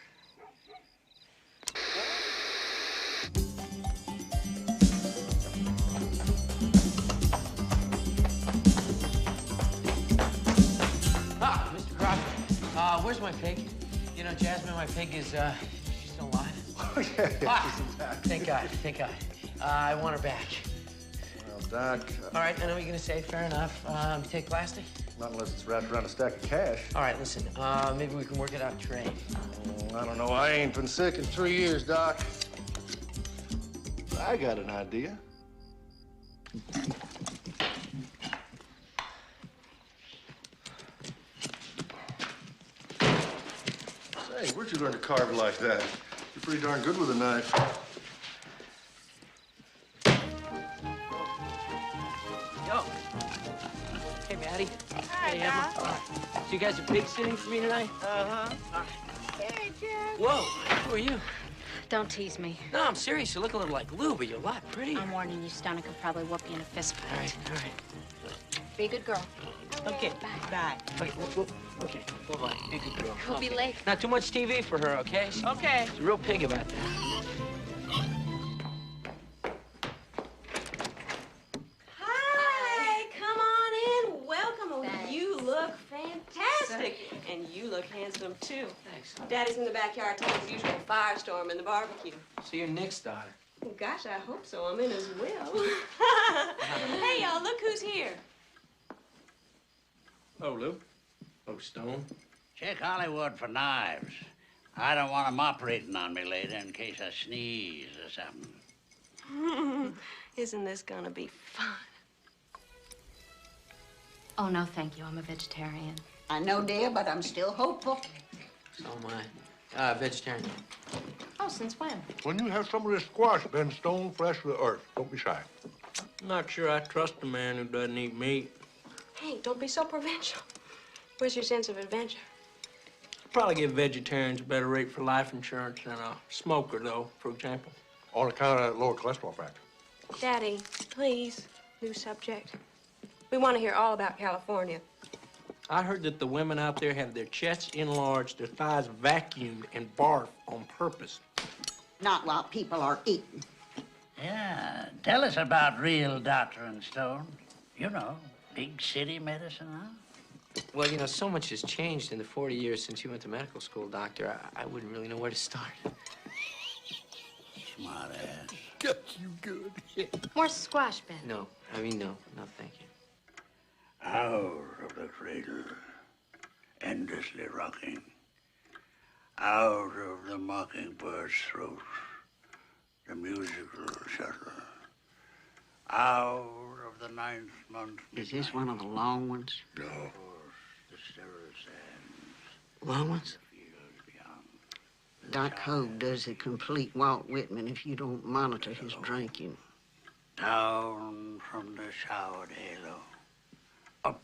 Ah, Mr. Crawford, where's my pig? You know, Jasmine, my pig is, she's still alive. Oh, yeah. Thank God, thank God. I want her back. Well, Doc... All right, I know what you're gonna say, fair enough. Take plastic? Not unless it's wrapped around a stack of cash. All right, listen, maybe we can work it out trade. I don't know. I ain't been sick in 3 years, Doc. I got an idea. Say, where'd you learn to carve like that? You're pretty darn good with a knife. Yo. Hey, Maddie. Hi, Doc. Emma. So you guys are pig sitting for me tonight? Uh-huh. Hey, Jack. Whoa, who are you? Don't tease me. No, I'm serious. You look a little like Lou, but you're a lot prettier. I'm warning you, Stone. I could probably whoop you in a fist fight. All right. Be a good girl. Okay. Bye. Okay, bye-bye. Be a good girl. We'll be late. Not too much TV for her, okay? Okay. She's a real pig about that. Thanks. Daddy's in the backyard taking his usual firestorm in the barbecue. So you're Nick's daughter. Well, gosh, I hope so. I'm in as well. Hey, y'all, look who's here. Oh, Lou. Oh, Stone. Check Hollywood for knives. I don't want them operating on me later in case I sneeze or something. Isn't this gonna be fun? Oh, no, thank you. I'm a vegetarian. I know, dear, but I'm still hopeful. So am I. Vegetarian. Oh, since when? When you have some of this squash, Ben Stone, fresh to the earth. Don't be shy. I'm not sure I trust a man who doesn't eat meat. Hey, don't be so provincial. Where's your sense of adventure? Probably give vegetarians a better rate for life insurance than a smoker, though, for example. On account of that lower cholesterol factor. Daddy, please, new subject. We want to hear all about California. I heard that the women out there have their chests enlarged, their thighs vacuumed, and barf on purpose. Not while people are eating. Yeah, tell us about real Doctor and Stone. You know, big city medicine, huh? Well, you know, so much has changed in the 40 years since you went to medical school, Doctor. I wouldn't really know where to start. Smart ass. Yes, you good. More squash, Ben. No, no, thank you. Out of the cradle, endlessly rocking. Out of the mockingbird's throat, the musical shuttle. Out of the ninth month. Is this one of the long ones? No. The sterile sands. Long ones? Doc Hogue does a complete Walt Whitman if you don't monitor his drinking. Down from the showered halo. Up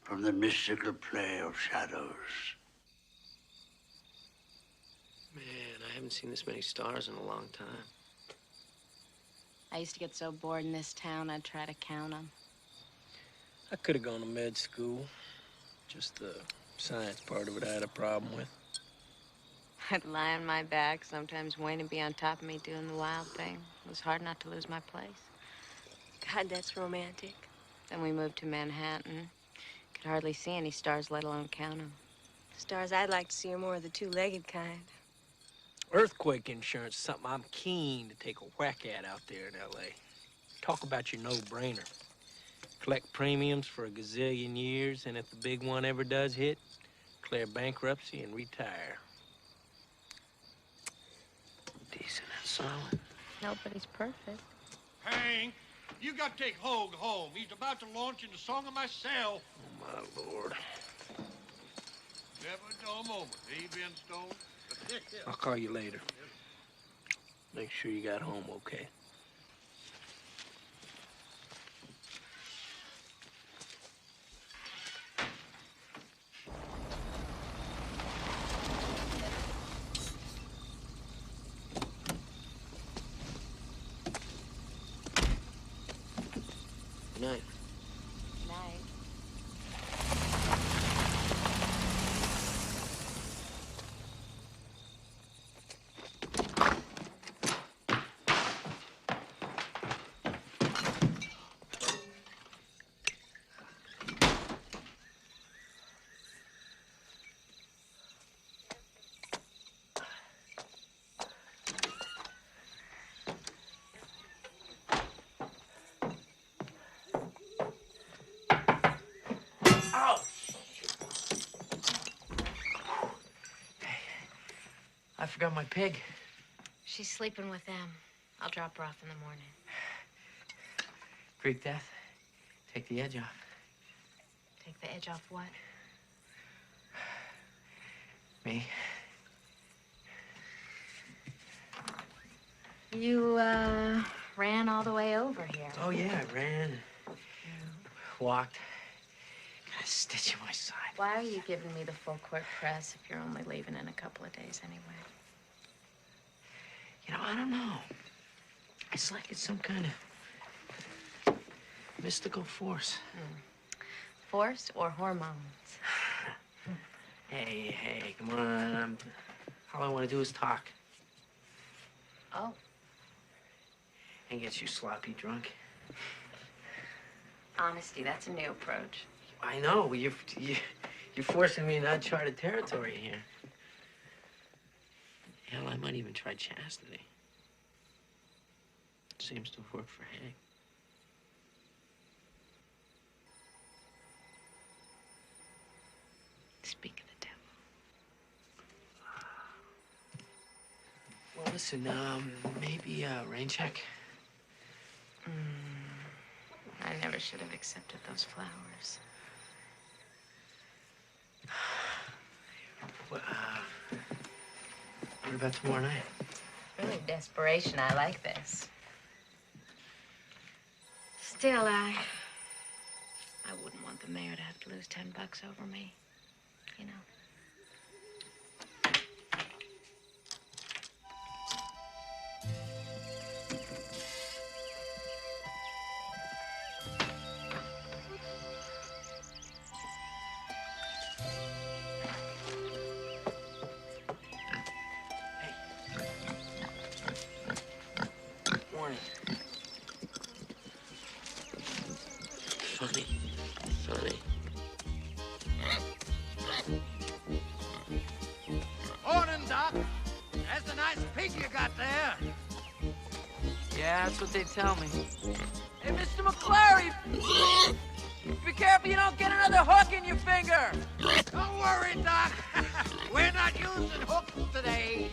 from the mystical play of shadows. Man, I haven't seen this many stars in a long time. I used to get so bored in this town, I'd try to count them. I could have gone to med school. Just the science part of it I had a problem with. I'd lie on my back, sometimes Wayne would be on top of me doing the wild thing. It was hard not to lose my place. God, that's romantic. Then we moved to Manhattan. Could hardly see any stars, let alone count them. Stars I'd like to see are more of the two-legged kind. Earthquake insurance is something I'm keen to take a whack at out there in L.A. Talk about your no-brainer. Collect premiums for a gazillion years, and if the big one ever does hit, declare bankruptcy and retire. Decent and solid. Nobody's perfect. Hank, you got to take Hogue home. He's about to launch into Song of Myself. Oh, my Lord. Never a dull moment, eh, Ben Stone? I'll call you later. Make sure you got home okay. Good night. Night. I forgot my pig. She's sleeping with them. I'll drop her off in the morning. Greek death. Take the edge off. Take the edge off what? Me. You, ran all the way over here. Oh, yeah, I ran. Walked. Got a stitch in my side. Why are you giving me the full court press if you're only leaving in a couple of days anyway? You know, I don't know. It's like it's some kind of mystical force. Force or hormones? Hey, come on. All I want to do is talk. Oh. And get you sloppy drunk. Honesty, that's a new approach. I know. You're forcing me into uncharted territory here. Hell, I might even try chastity. Seems to have worked for Hank. Speak of the devil. Well, listen, maybe rain check. I never should have accepted those flowers. What about tomorrow night? Really desperation. I like this. Still, I wouldn't want the mayor to have to lose $10 over me, you know. Morning. Funny. Morning, Doc. That's a nice pig you got there. Yeah, that's what they tell me. Hey, Mr. McClary! Be careful you don't get another hook in your finger! Don't worry, Doc. We're not using hooks today.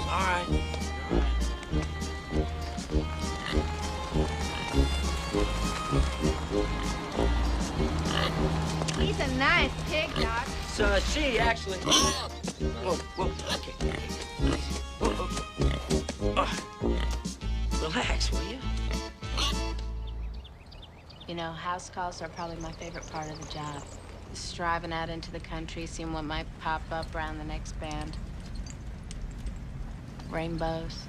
All right. He's a nice pig, Doc. So she actually. Whoa, okay. Whoa. Relax, will you? You know, house calls are probably my favorite part of the job. Just driving out into the country, seeing what might pop up around the next band. Rainbows.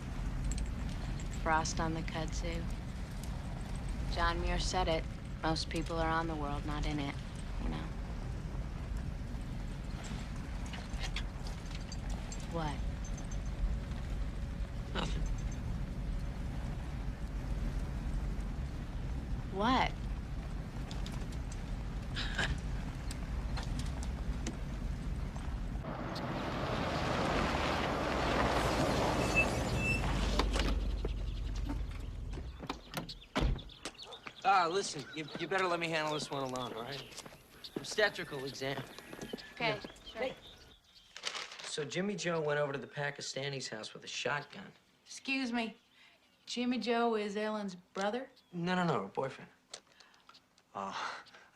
Frost on the kudzu. John Muir said it. Most people are on the world, not in it, you know. What? Nothing. What? Listen, you better let me handle this one alone, all right? Obstetrical exam. Okay, sure. Hey. So Jimmy Joe went over to the Pakistani's house with a shotgun. Excuse me. Jimmy Joe is Ellen's brother? No, her boyfriend. Oh,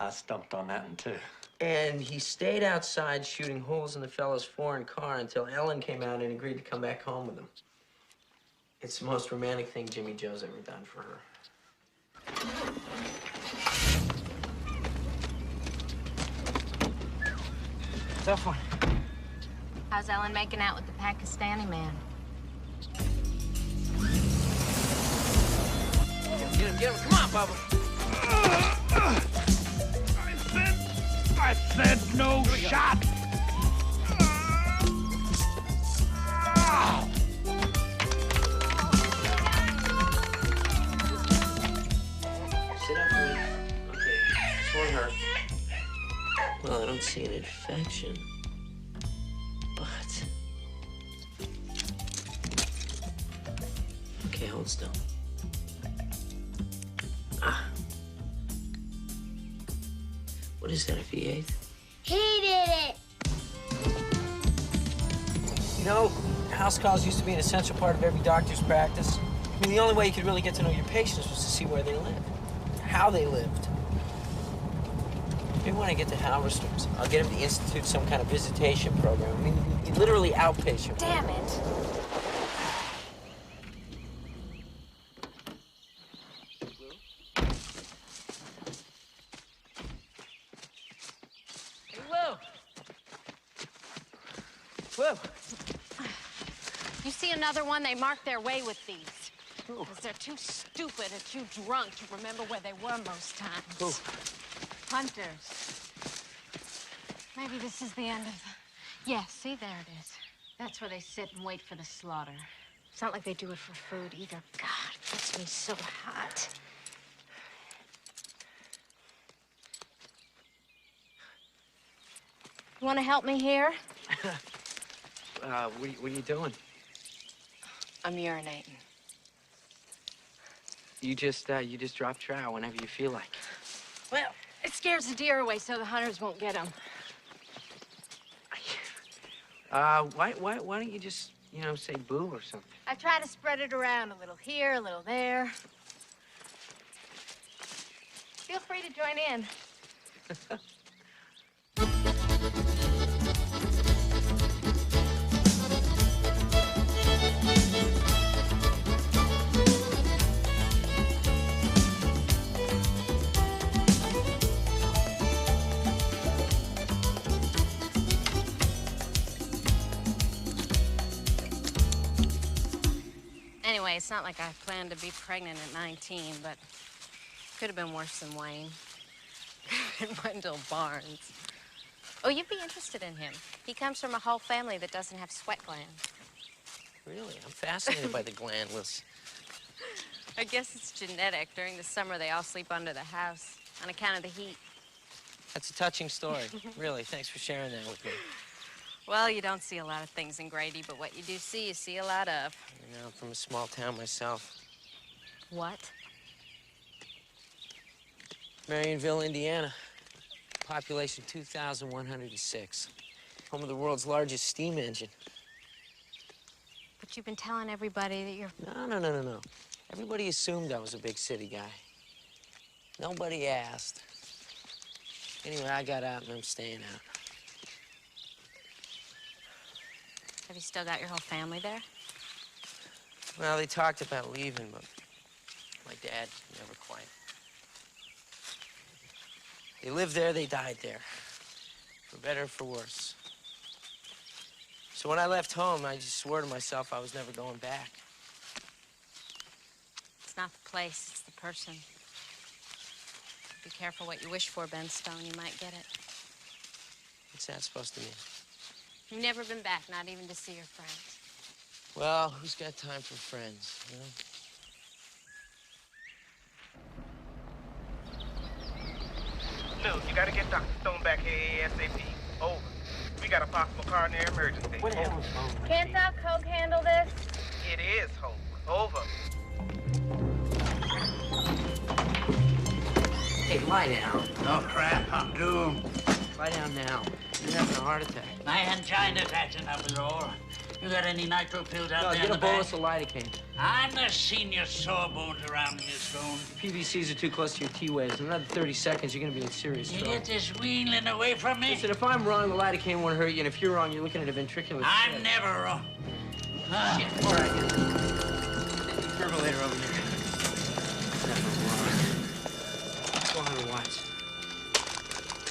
I stumped on that one, too. And he stayed outside shooting holes in the fellow's foreign car until Ellen came out and agreed to come back home with him. It's the most romantic thing Jimmy Joe's ever done for her. Tough one. How's Ellen making out with the Pakistani man? Get him. Come on, Bubba. I said no shot. Sit up, please. Okay, this won't hurt. Well, I don't see an infection, but... Okay, hold still. What is that, a V8? He did it. You know, house calls used to be an essential part of every doctor's practice. I mean, the only way you could really get to know your patients was to see where they lived, how they lived. Maybe when I get to Halberstam's, I'll get him to institute some kind of visitation program. I mean, literally outpatient. Damn it. Whoa. You see another one, they mark their way with these. Because they're too stupid or too drunk to remember where they were most times. Who? Hunters. Maybe this is the end of the... Yes, see, there it is. That's where they sit and wait for the slaughter. It's not like they do it for food either. God, it gets me so hot. You want to help me here? What are you doing? I'm urinating. You just drop trout whenever you feel like. Well, it scares the deer away so the hunters won't get them. Why don't you just, say boo or something? I try to spread it around a little here, a little there. Feel free to join in. Anyway, it's not like I planned to be pregnant at 19, but could have been worse than Wayne. Could have been Wendell Barnes. Oh, you'd be interested in him. He comes from a whole family that doesn't have sweat glands. Really? I'm fascinated by the glandless. I guess it's genetic. During the summer, they all sleep under the house on account of the heat. That's a touching story. Really, thanks for sharing that with me. Well, you don't see a lot of things in Grady, but what you do see, you see a lot of. I'm from a small town myself. What? Marionville, Indiana. Population 2,106. Home of the world's largest steam engine. But you've been telling everybody that you're... No. Everybody assumed I was a big city guy. Nobody asked. Anyway, I got out and I'm staying out. Have you still got your whole family there? Well, they talked about leaving, but my dad never quite. They lived there, they died there. For better or for worse. So when I left home, I just swore to myself I was never going back. It's not the place, it's the person. Be careful what you wish for, Ben Stone. You might get it. What's that supposed to mean? You've never been back, not even to see your friends. Well, who's got time for friends, Lou, you gotta get Dr. Stone back here ASAP. Over. We got a possible car near emergency. What the hell is wrong? Can't Doc Hogue handle this? It is Hope. Over. Hey, lie down. No crap, I'm doomed. Lie down now. You're having a heart attack. My angina's acting up is all. You got any nitro pills out No, there get in a the back? bolus of lidocaine. I'm the senior sawbones around here, Stone. PVCs are too close to your T-waves. In another 30 seconds, you're gonna be in serious You trouble. get this weanling away from me? Listen, if I'm wrong, the lidocaine won't hurt you, and if you're wrong, you're looking at a ventricular I'm slit. never wrong. Shit. All right. Defibrillator over here. Never wrong. 400 watts.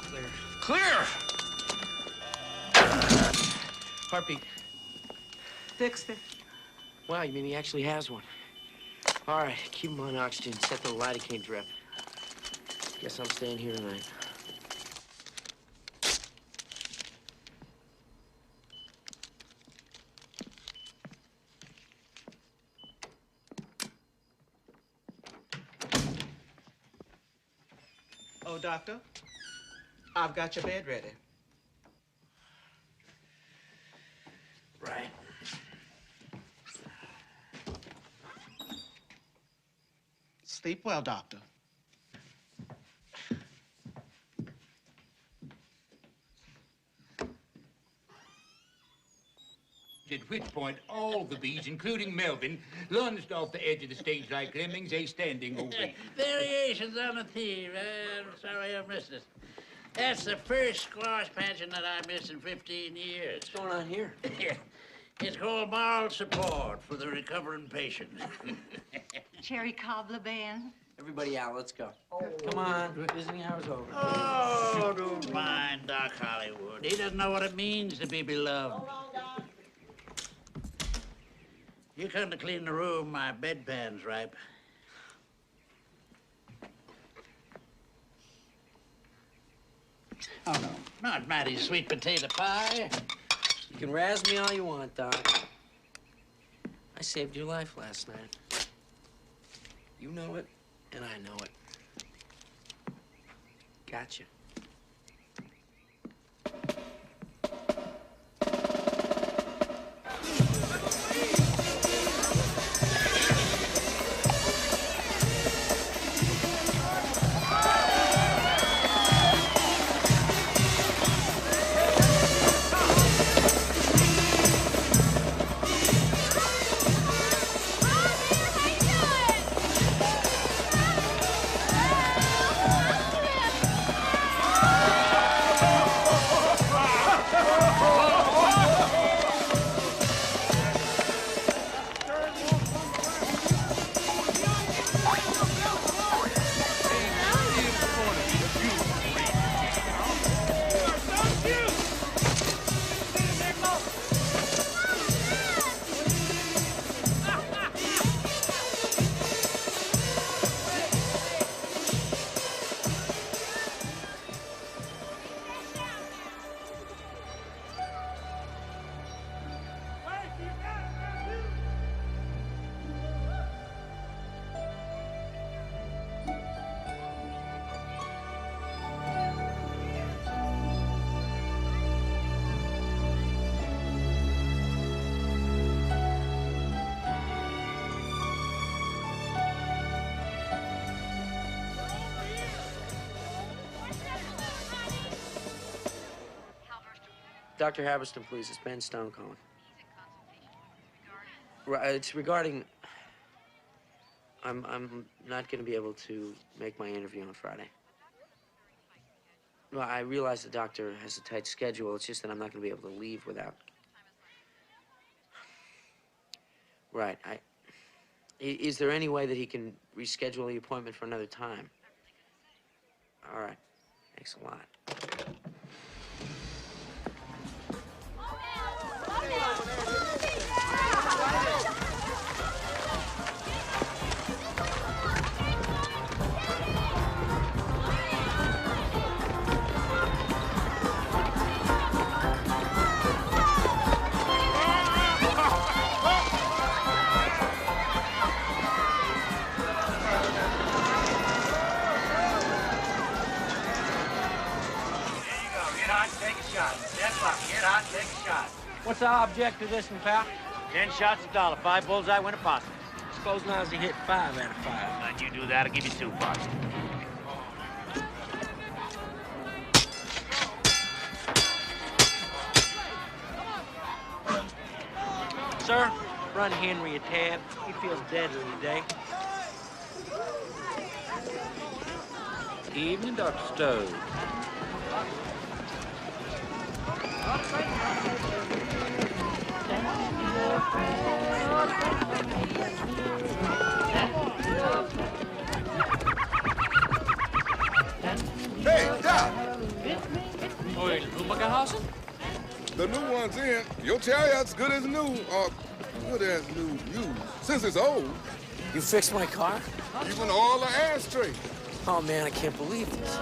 Clear. Clear! Heartbeat. Fixed it. Wow, you mean he actually has one? All right, keep him on oxygen. Set the lidocaine drip. Guess I'm staying here tonight. Oh, doctor, I've got your bed ready. Right. Sleep well, doctor. At which point, all the bees, including Melvin, lunged off the edge of the stage like lemmings, a standing ovation. Variations on a theme. I'm sorry I missed it. That's the first squash pageant that I missed in 15 years. What's going on here? It's called moral support for the recovering patient. Cherry cobbler band. Everybody out, let's go. Come on, visiting hour's over. Oh, don't mind Doc Hollywood. He doesn't know what it means to be beloved. You come to clean the room, my bedpan's ripe. Oh, no, not Mattie's sweet potato pie. You can razz me all you want, Doc. I I saved your life last night. You know it, and I know it. Gotcha. Dr. Haberston, please. It's Ben Stone calling. It's regarding... I'm not going to be able to make my interview on Friday. Well, I realize the doctor has a tight schedule. It's just that I'm not going to be able to leave without... Right. Is there any way that he can reschedule the appointment for another time? All right. Thanks a lot. What's the object of this one, pal? 10 shots, $1. 5 bullseye, win a possum. Suppose now he hit 5 out of 5. Let you do that, I'll give you 2 bucks. Sir, run Henry a tab. He feels deadly today. Evening, Dr. Stowe. Hey, Doc! Oh, Lumbergehausen? The new one's in. Your chariot's good as new, or good as new used, since it's old. You fixed my car? Even all the ashtray. Oh, man, I can't believe this.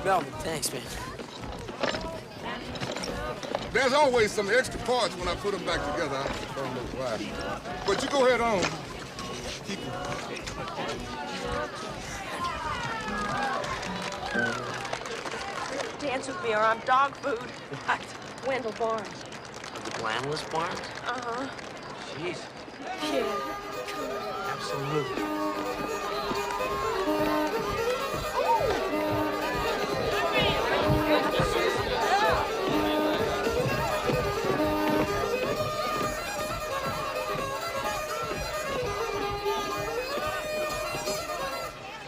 Melvin, thanks, man. There's always some extra parts when I put them back together. I don't know why. But you go ahead on. Keep Dance with me or I'm dog food. Wendell Barnes. The Glamless Barnes? Uh-huh. Jeez. Yeah. Absolutely.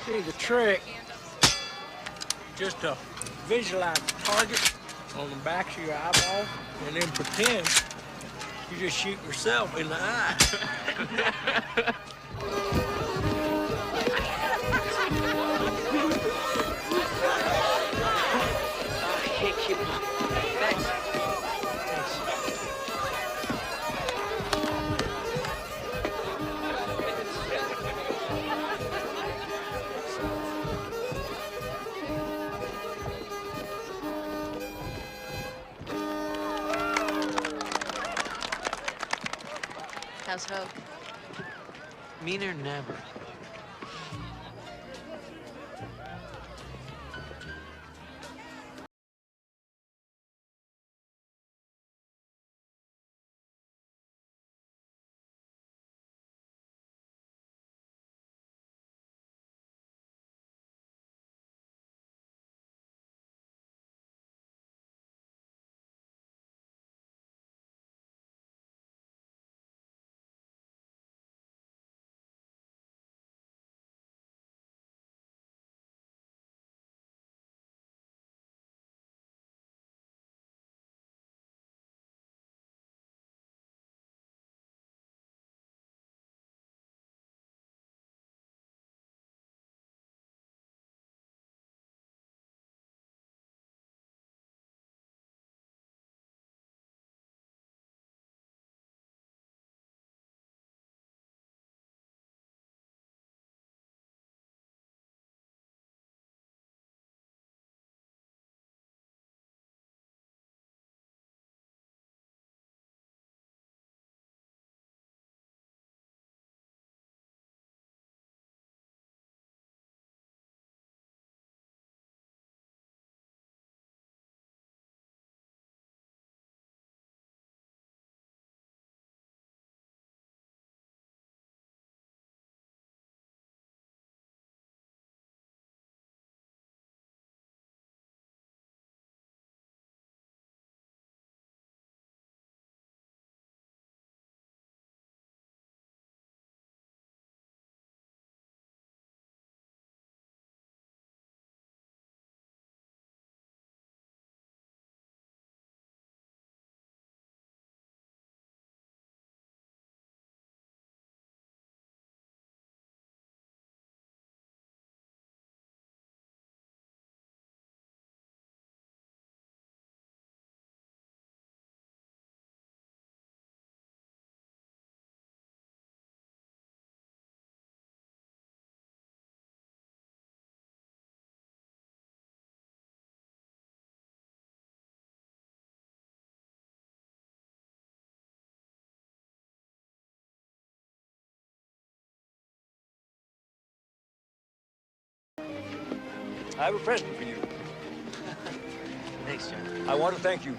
See, the trick, just to visualize the target on the back of your eyeball and then pretend you just shoot yourself in the eye. Thank you. Thanks. How's Hope? Meaner than ever. I have a present for you. Thanks, John. I want to thank you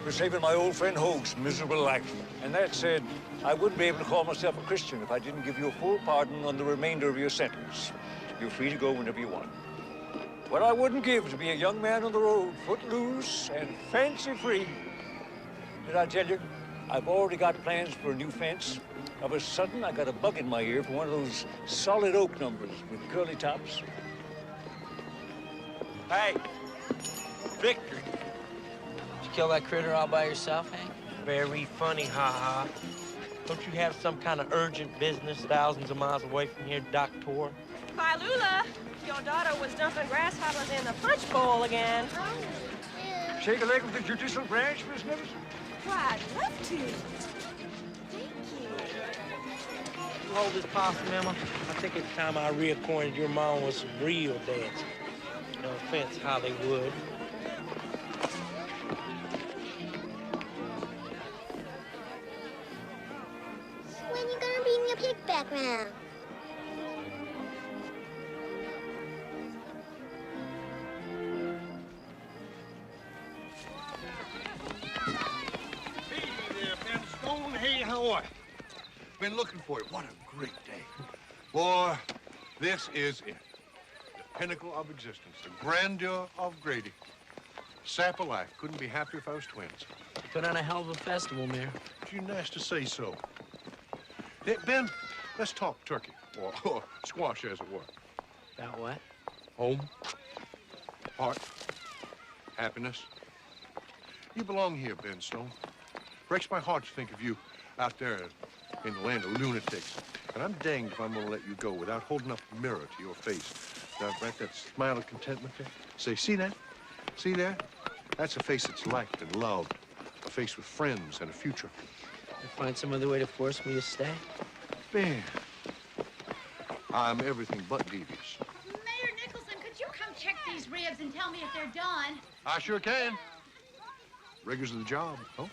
for saving my old friend Hoag's miserable life. And that said, I wouldn't be able to call myself a Christian if I didn't give you a full pardon on the remainder of your sentence. You're free to go whenever you want. What I wouldn't give to be a young man on the road, footloose and fancy-free. Did I tell you? I've already got plans for a new fence. Of a sudden, I got a bug in my ear for one of those solid oak numbers with curly tops. Hey, Victor. Did you kill that critter all by yourself, Hank? Very funny, ha-ha. Don't you have some kind of urgent business thousands of miles away from here, Doctor? Lula, your daughter was dumping grasshoppers in the punch bowl again. Shake a leg with the judicial branch, Miss Nichols? Why, I'd love to. Thank you. You hold this possum, Emma. I think it's time I reacquainted your mom with some real dancing. No offense, Hollywood. When you gonna bring your pig back round? Hey there, Ben Stone. Hey, how are you? Been looking for you. What a great day. Boy, this is it. The pinnacle of existence, the grandeur of Grady. Sap of life. Couldn't be happier if I was twins. Put on a hell of a festival, Mayor. Too nice to say so. Hey, Ben, let's talk turkey, or squash, as it were. About what? Home, heart, happiness. You belong here, Ben Stone. Breaks my heart to think of you out there in the land of lunatics. And I'm danged if I'm gonna let you go without holding up a mirror to your face. Now, right, that smile of contentment there. Say, see that? See there? That's a face that's liked and loved. A face with friends and a future. You find some other way to force me to stay? Ben, I'm everything but devious. Mayor Nicholson, could you come check these ribs and tell me if they're done? I sure can. Rigors of the job, huh?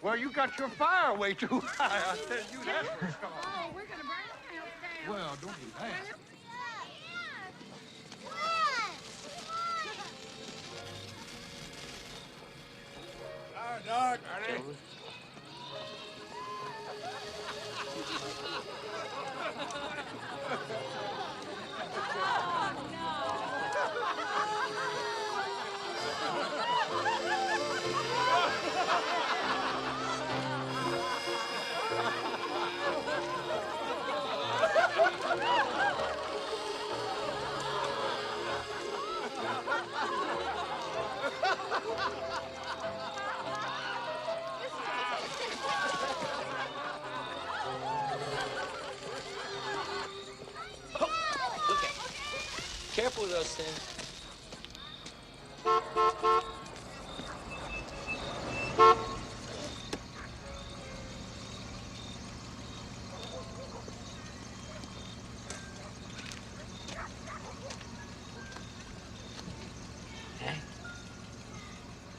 Well, you got your fire way too high. I'll tell you that for a start. Oh, we're gonna burn the house down. Well, don't do that. Hi, Doc. Gentlemen. Careful with those things.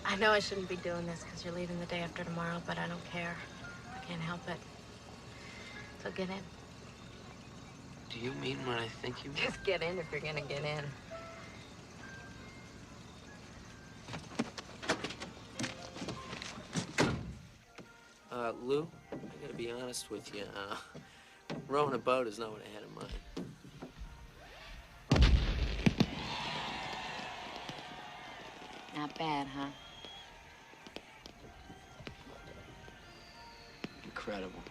I know I shouldn't be doing this because you're leaving the day after tomorrow, but I don't care. I can't help it. So get in. Do you mean what I think you mean? Just get in if you're gonna get in. Lou, I gotta be honest with you. Rowing a boat is not what I had in mind. Not bad, huh? Incredible.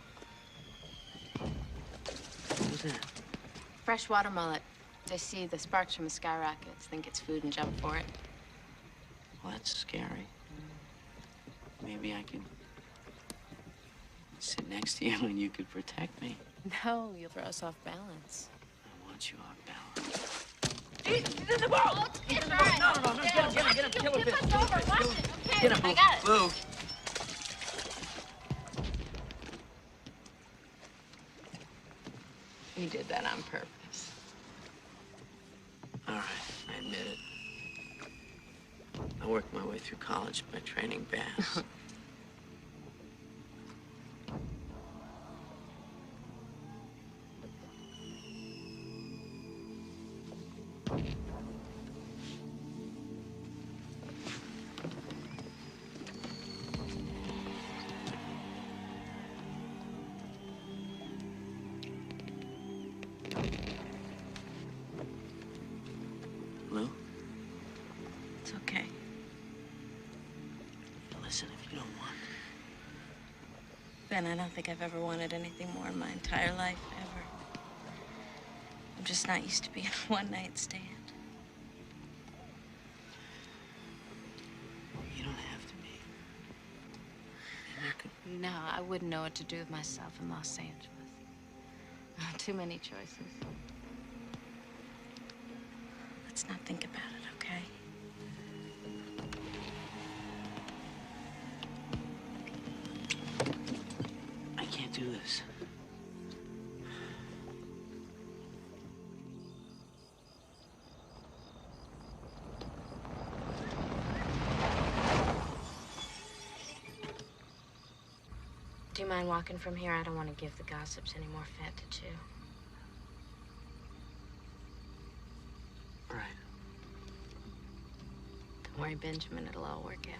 What was that? Freshwater mullet. They see the sparks from the skyrockets, think it's food and jump for it. Well, that's scary. Maybe I could sit next to you and you could protect me. No, you'll throw us off balance. I want you off balance. He's in the boat! Oh, it's in the boat! No, get him, kill him. Tip us over, watch it. Okay, Get him, I got it. Lou. You did that on purpose. All right, I admit it. I worked my way through college by training bass. Lou? It's okay. Listen, if you don't want. Ben, I don't think I've ever wanted anything more in my entire life, ever. I'm just not used to being a one-night stand. You don't have to be. And you could... No, I wouldn't know what to do with myself in Los Angeles. Too many choices. Let's not think about it, okay? I can't do this. Do you mind walking from here? I don't want to give the gossips any more fat to chew. All right. Don't worry, Benjamin, it'll all work out.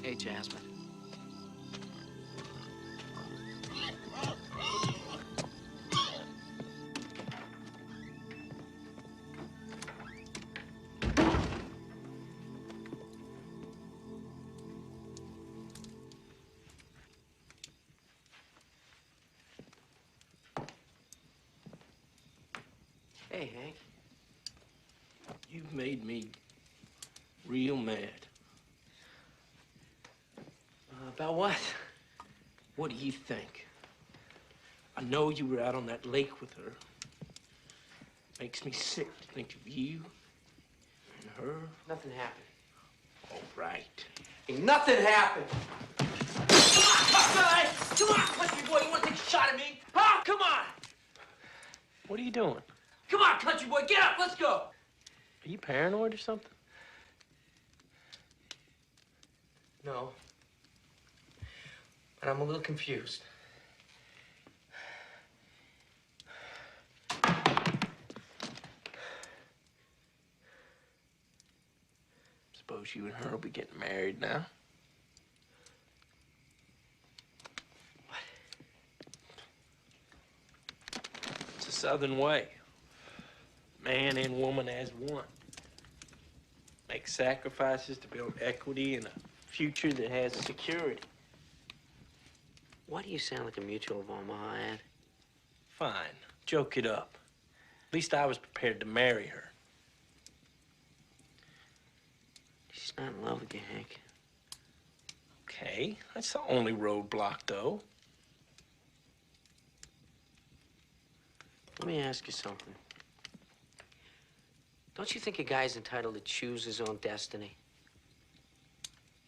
Hey, Jasmine. Hey, Hank. You've made me real mad. About what? What do you think? I know you were out on that lake with her. Makes me sick to think of you and her? Nothing happened. All right. Ain't nothing happened. Come on, country boy. You want to take a shot at me? Huh? Come on. What are you doing? Come on, country boy. Get up. Let's go. Are you paranoid or something? No. But I'm a little confused. Suppose you and her will be getting married now. It's a Southern way. Man and woman as one. Make sacrifices to build equity and a future that has security. Why do you sound like a Mutual of Omaha ad? Fine. Joke it up. At least I was prepared to marry her. She's not in love with you, Hank. Okay, that's the only roadblock, though. Let me ask you something. Don't you think a guy's entitled to choose his own destiny?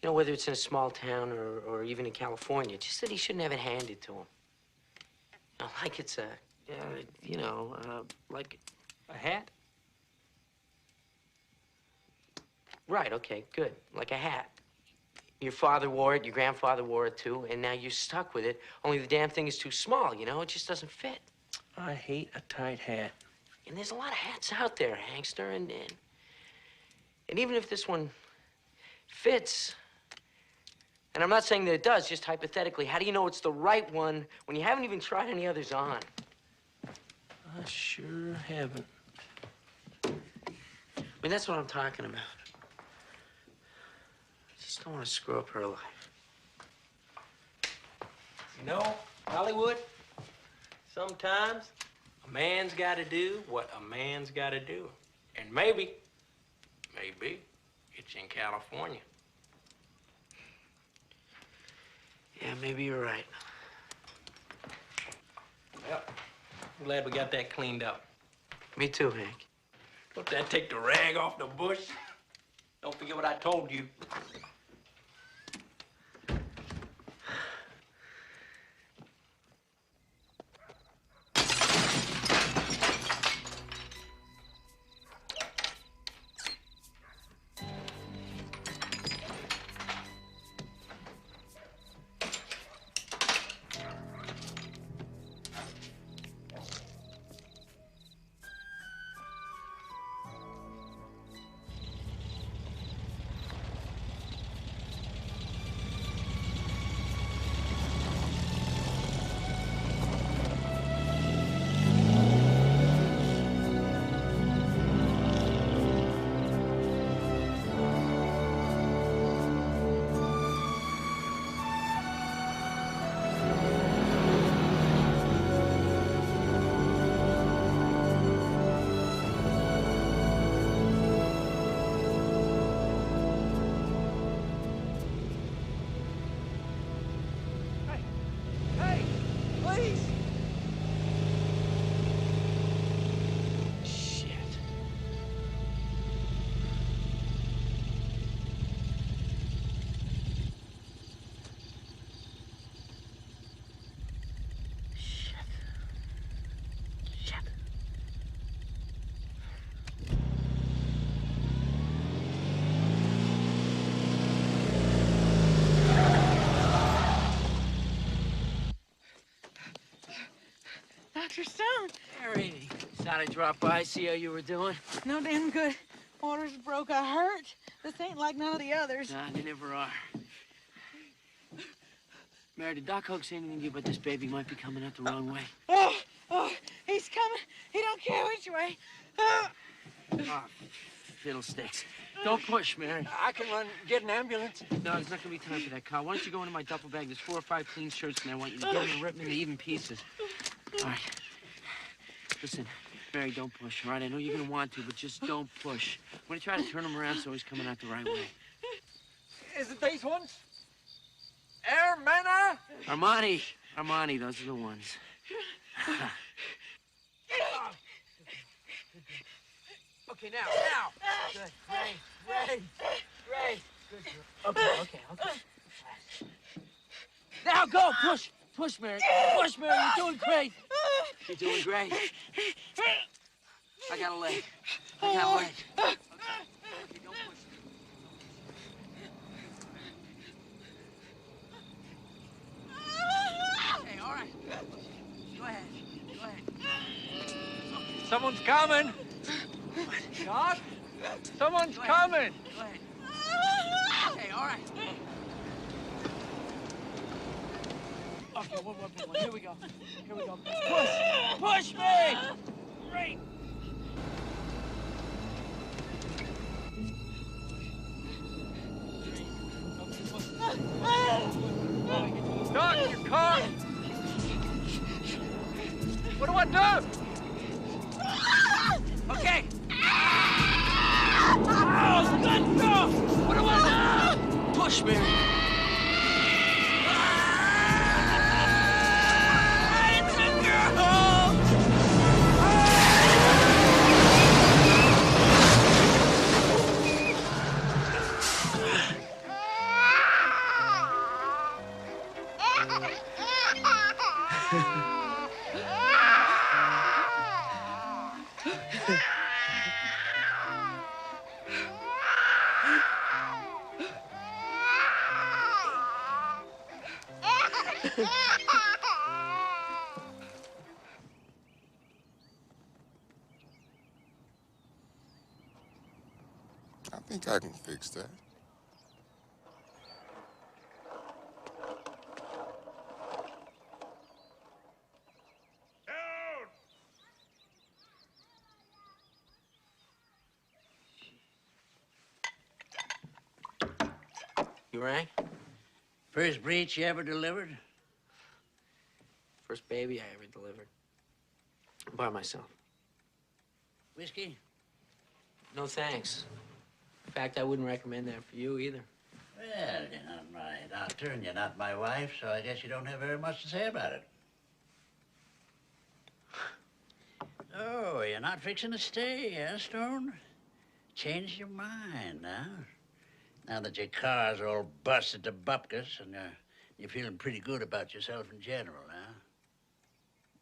You know, whether it's in a small town or even in California, just that he shouldn't have it handed to him. You know, like it's a, like a hat? Right, okay, good. Like a hat. Your father wore it, your grandfather wore it too, and now you're stuck with it, only the damn thing is too small, you know? It just doesn't fit. I hate a tight hat. And there's a lot of hats out there, Hankster, and even if this one fits, and I'm not saying that it does, just hypothetically, how do you know it's the right one when you haven't even tried any others on? I sure haven't. I mean, that's what I'm talking about. I just don't want to screw up her life. You know, Hollywood, sometimes a man's got to do what a man's got to do. And maybe it's in California. Yeah, maybe you're right. Well, I'm glad we got that cleaned up. Me too, Hank. Don't that take the rag off the bush? Don't forget what I told you. Dr. Stone. Mary, thought I'd drop by, see how you were doing. No damn good. Waters broke. I hurt. This ain't like none of the others. Nah, they never are. Mary, did Doc Hogue say anything to you about this baby might be coming out the wrong way? Oh, he's coming. He don't care which way. Oh, fiddlesticks. Don't push, Mary. I can run, get an ambulance. No, there's not gonna be time for that, Carl. Why don't you go into my duffel bag? There's 4 or 5 clean shirts, and I want you to get them and rip them into even pieces. All right. Listen, Mary, don't push, all right? I know you're gonna want to, but just don't push. I'm gonna try to turn him around so he's coming out the right way. Is it these ones? Air Manor? Armani, those are the ones. Okay, now. Good. Ray. Good girl. Okay. Now go, push, Mary. Push, Mary, you're doing great. You're doing great. I got a leg. Okay, don't push. Okay, all right. Go ahead. Someone's coming. Doc? Someone's coming. Go ahead. Okay, all right. Okay, one more big one. Here we go. Push me! Great. Doc, your car! What do I do? Okay. Oh, good girl! What do I do? Push, Mary. It's a girl! I think I can fix that. You rang? First breech you ever delivered? First baby I ever delivered. By myself. Whiskey? No thanks. In fact, I wouldn't recommend that for you either. Well, you're not my doctor and you're not my wife, so I guess you don't have very much to say about it. Oh, you're not fixing to stay, eh, Stone? Changed your mind, huh? Now that your car's all busted to bupkis and you're feeling pretty good about yourself in general, huh?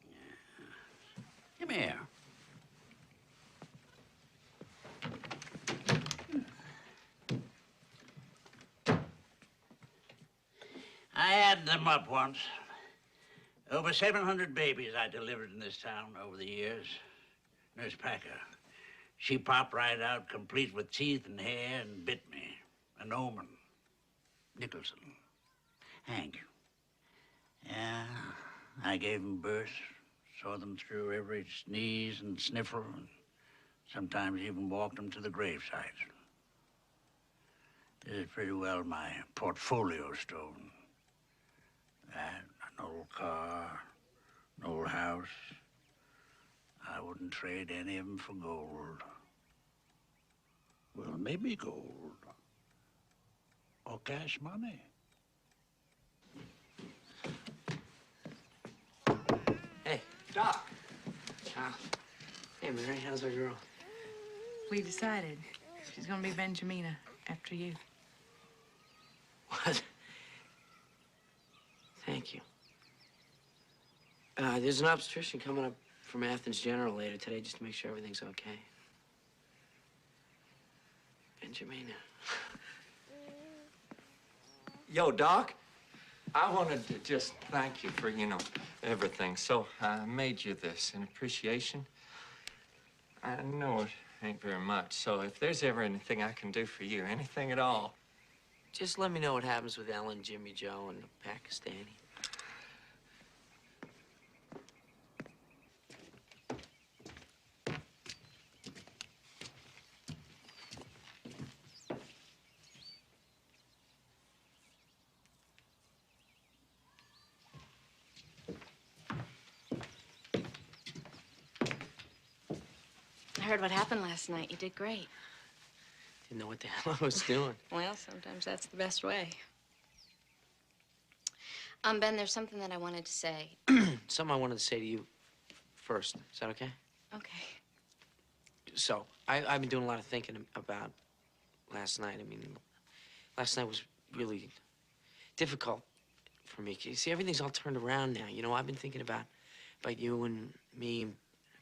Yeah. Come here. I added them up once. Over 700 babies I delivered in this town over the years. Nurse Packer, she popped right out, complete with teeth and hair, and bit me. An Oman. Nicholson. Hank. Yeah, I gave them birth, saw them through every sneeze and sniffle, and sometimes even walked them to the gravesite. This is pretty well my portfolio, Stone. That, an old car, an old house. I wouldn't trade any of them for gold. Well, maybe gold. Or cash money. Hey, Doc. Hey, Mary, how's our girl? We decided she's gonna be Benjamina after you. What? Thank you. There's an obstetrician coming up from Athens General later today just to make sure everything's okay. Benjamina. Yo, Doc, I wanted to just thank you for, everything. So I made you this in appreciation. I know it ain't very much, so if there's ever anything I can do for you, anything at all. Just let me know what happens with Ellen, Jimmy Joe, and the Pakistani. I heard what happened last night. You did great. Didn't know what the hell I was doing. Well, sometimes that's the best way. Ben, there's something that I wanted to say. Something I wanted to say to you first. Is that okay? Okay. So, I've been doing a lot of thinking about last night. I mean, last night was really difficult for me. You see, everything's all turned around now. You know, I've been thinking about you and me and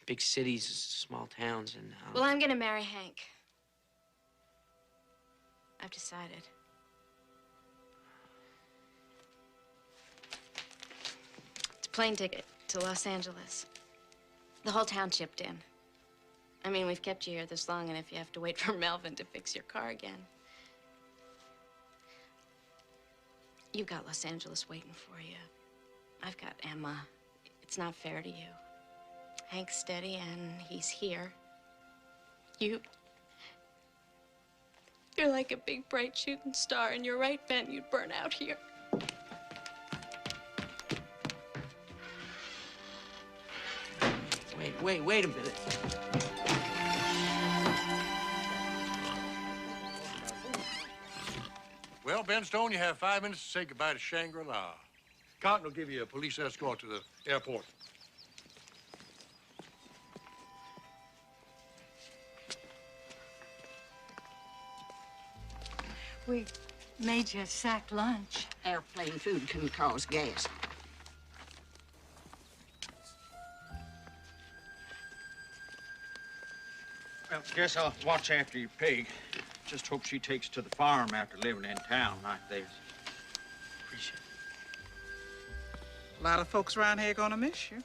big cities, small towns, and... Well, I'm gonna marry Hank. I've decided. It's a plane ticket to Los Angeles. The whole town chipped in. I mean, we've kept you here this long, and if you have to wait for Melvin to fix your car again... You've got Los Angeles waiting for you. I've got Emma. It's not fair to you. Hank's steady, and he's here. You're like a big, bright shooting star, and you're right, Ben, you'd burn out here. Wait a minute. Well, Ben Stone, you have 5 minutes to say goodbye to Shangri-La. Cotton will give you a police escort to the airport. We made you a sack lunch. Airplane food can cause gas. Well, guess I'll watch after your pig. Just hope she takes to the farm after living in town like this. Appreciate A lot of folks around here gonna miss you.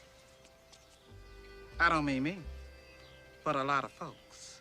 I don't mean me, but a lot of folks.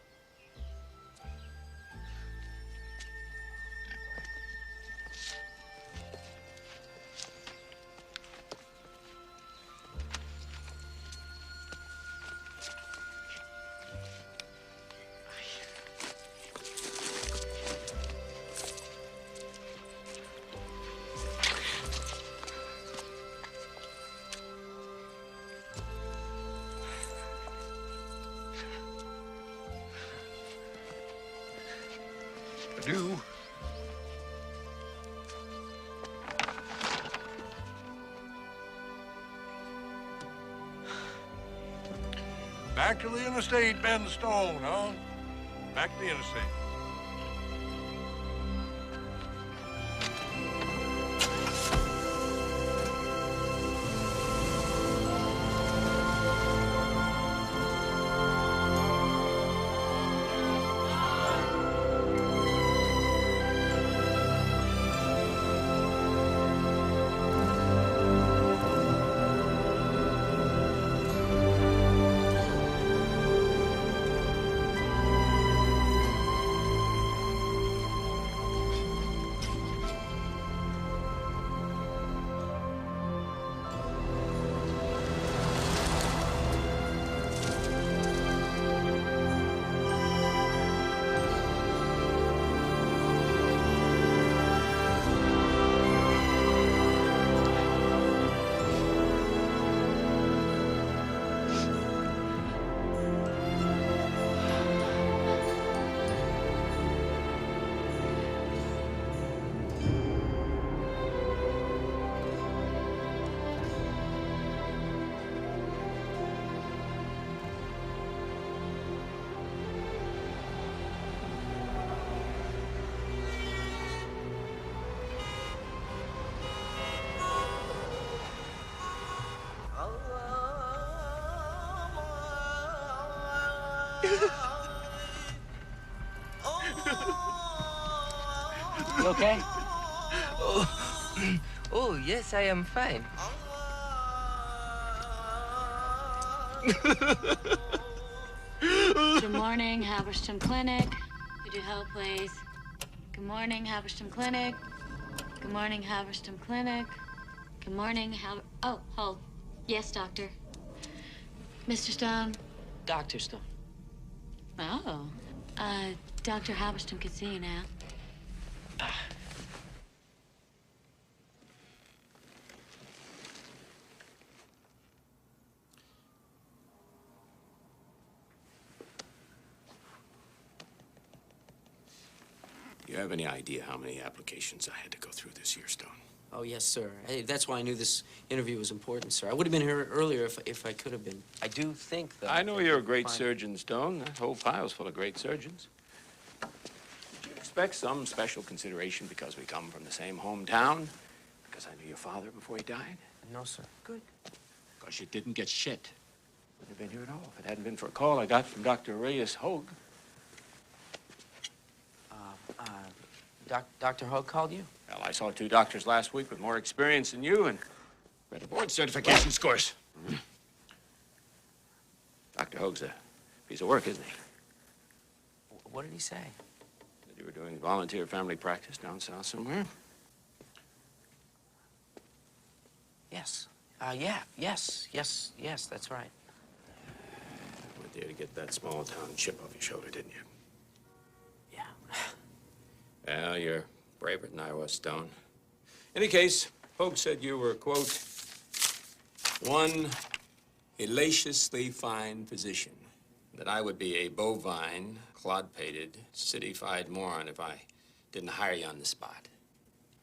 Adieu. Back to the interstate, Ben Stone, huh? Back to the interstate. You okay? Oh, yes, I am fine. Good morning, Halberstam Clinic. Could you help, please? Good morning, Halberstam Clinic. Good morning, Halberstam Clinic. Good morning, Oh, hold. Yes, doctor. Mr. Stone? Dr. Stone. Oh. Dr. Halberstam can see you now. Do you have any idea how many applications I had to go through this year, Stone? Oh, yes, sir. Hey, that's why I knew this interview was important, sir. I would have been here earlier if I could have been. I do think, though... I know you're a great surgeon, Stone. That whole pile's full of great surgeons. Did you expect some special consideration because we come from the same hometown? Because I knew your father before he died? No, sir. Good. Because you didn't get shit. Wouldn't have been here at all if it hadn't been for a call I got from Dr. Reyes Hogue. Dr. Hogue called you? Well, I saw 2 doctors last week with more experience than you and read a board certification course. Dr. Hogue's a piece of work, isn't he? What did he say? That you were doing volunteer family practice down south somewhere? Yes. Yes, that's right. Went there to get that small town chip off your shoulder, didn't you? Well, you're braver than I was, Stone. In any case, Hogue said you were, quote, one hellaciously fine physician. That I would be a bovine, clod-pated, city-fied moron if I didn't hire you on the spot.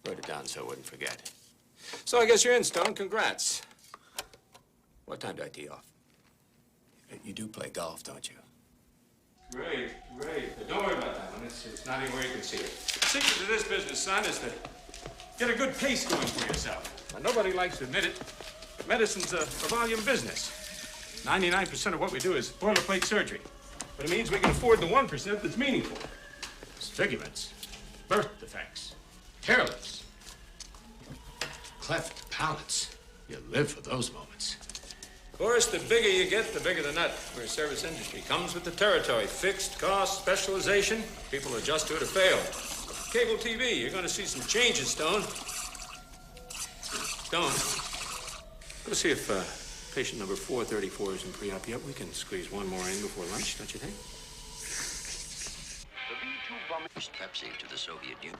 Wrote it down so I wouldn't forget. So I guess you're in, Stone. Congrats. What time do I tee off? You do play golf, don't you? Great. But don't worry about that one. It's not anywhere you can see it. The secret to this business, son, is to get a good case going for yourself. Now, nobody likes to admit it, but medicine's a volume business. 99% of what we do is boilerplate surgery. But it means we can afford the 1% that's meaningful. Disfigurements, birth defects, hairless, cleft palates. You live for those moments. Of course, the bigger you get, the bigger the nut. We're a service industry. Comes with the territory. Fixed cost, specialization. People adjust to it or fail. Cable TV, you're going to see some changes, Stone. Stone, go see if patient number 434 isn't pre-op yet. We can squeeze one more in before lunch, don't you think? The B-2 bombers Pepsi to the Soviet Union.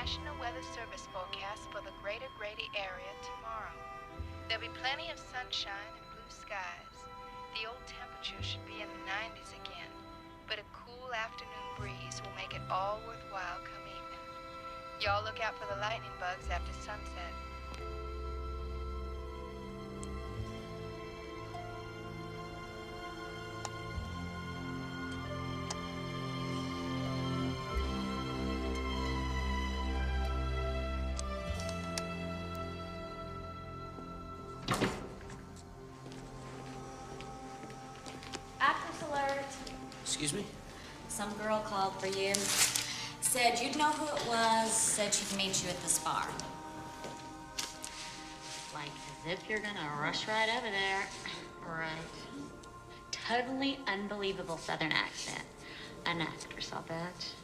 National Weather Service forecast for the greater Grady area tomorrow. There'll be plenty of sunshine and blue skies. The old temperature should be in the 90s again, but a cool afternoon breeze will make it all worthwhile come evening. Y'all look out for the lightning bugs after sunset. Excuse me? Some girl called for you. Said you'd know who it was. Said she'd meet you at the spa. Like as if you're gonna rush right over there. Right. Totally unbelievable Southern accent. An actress, I'll bet.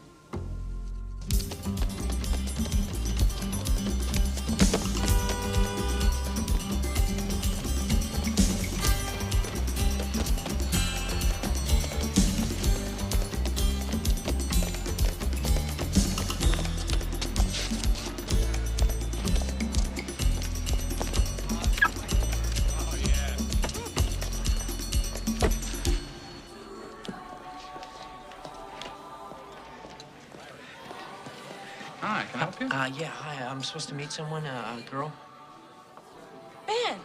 Hi, can I help you? Yeah, hi. I'm supposed to meet someone, a girl. Ben!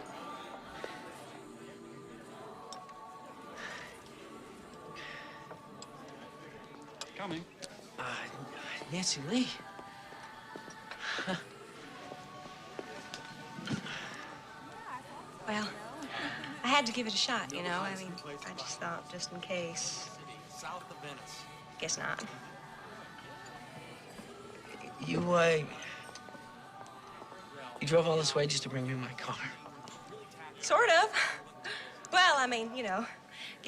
Coming. Nancy Lee. Well, I had to give it a shot, you know? I mean, I just thought, just in case. South of Venice. Guess not. You drove all this way just to bring me my car? Sort of. Well, I mean, you know,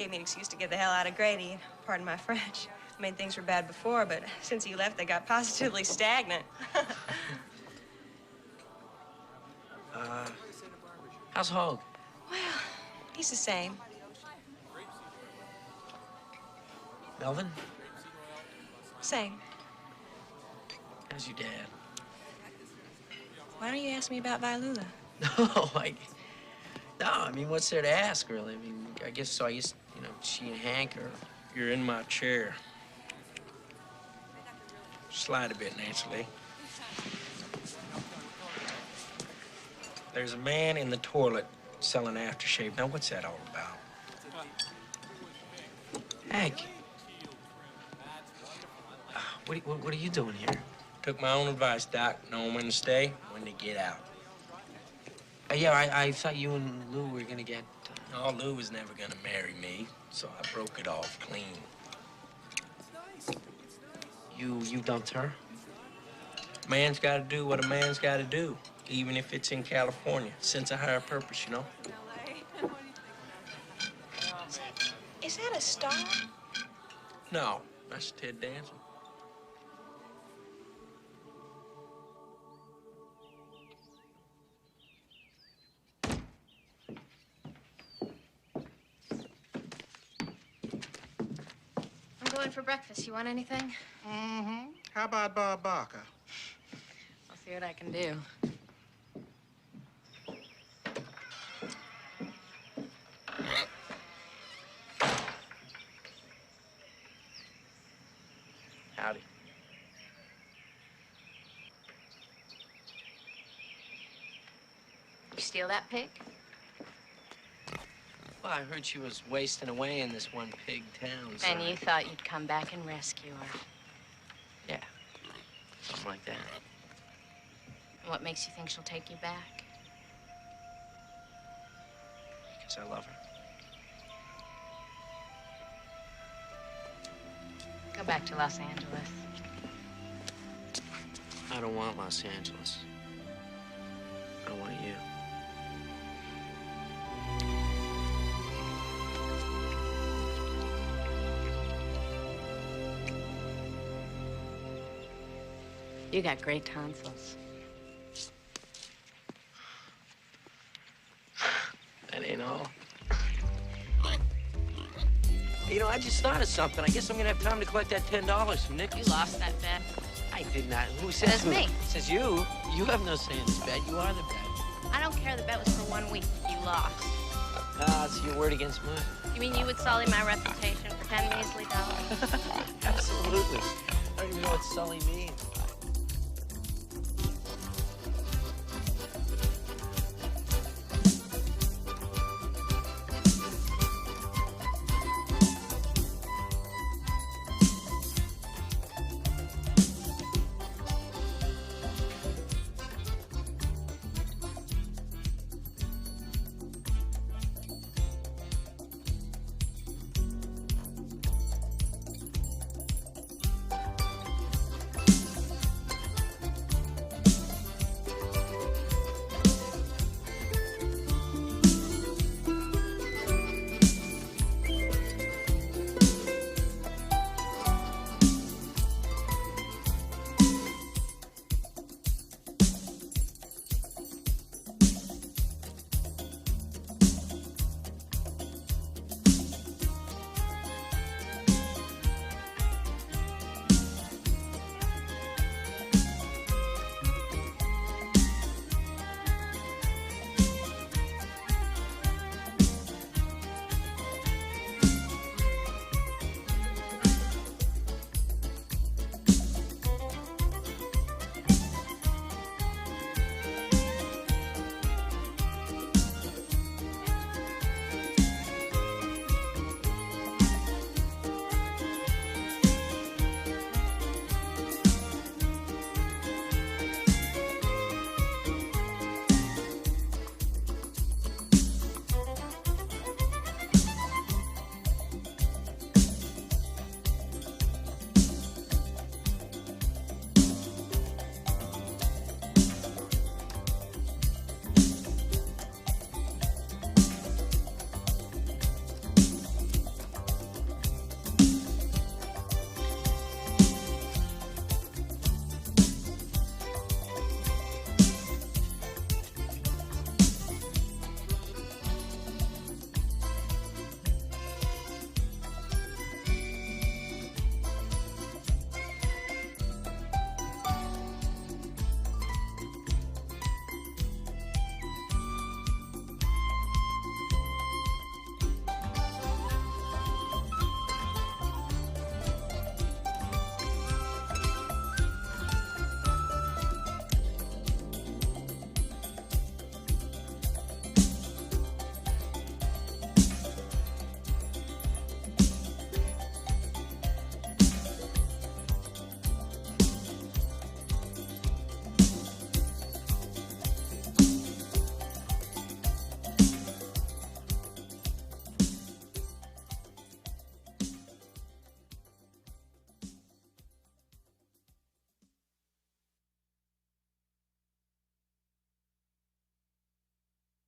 gave me an excuse to get the hell out of Grady. Pardon my French. I mean, things were bad before, but since he left, they got positively stagnant. How's Hogue? Well, he's the same. Melvin? Same. How's your dad? Why don't you ask me about Violula? No, I mean, what's there to ask, really? I mean, I guess, you know, she and Hank are... You're in my chair. Slide a bit, Nancy Lee. There's a man in the toilet selling aftershave. Now, what's that all about? Hank. What are you doing here? Took my own advice, Doc. Knowing when to stay, when to get out. Yeah, I thought you and Lou were gonna get... Oh, Lou was never gonna marry me, so I broke it off clean. You dumped her? Man's gotta do what a man's gotta do, even if it's in California. Sense of higher purpose, you know? Is that a star? No, that's Ted Danson. I'm going for breakfast. You want anything? Mm-hmm. How about Bob Barker? I'll see what I can do. Howdy. You steal that pig? Well, I heard she was wasting away in this one pig town, so... And you thought you'd come back and rescue her. Yeah, something like that. And what makes you think she'll take you back? Because I love her. Go back to Los Angeles. I don't want Los Angeles. I want you. You got great tonsils. That ain't all. You know, I just thought of something. I guess I'm gonna have time to collect that $10 from Nick. You lost that bet. I did not. Who says Says me. Says you. You have no say in this bet. You are the bet. I don't care. The bet was for 1 week. You lost. It's your word against mine. You mean you would sully my reputation for $10 measly? Absolutely. I don't even know what sully means.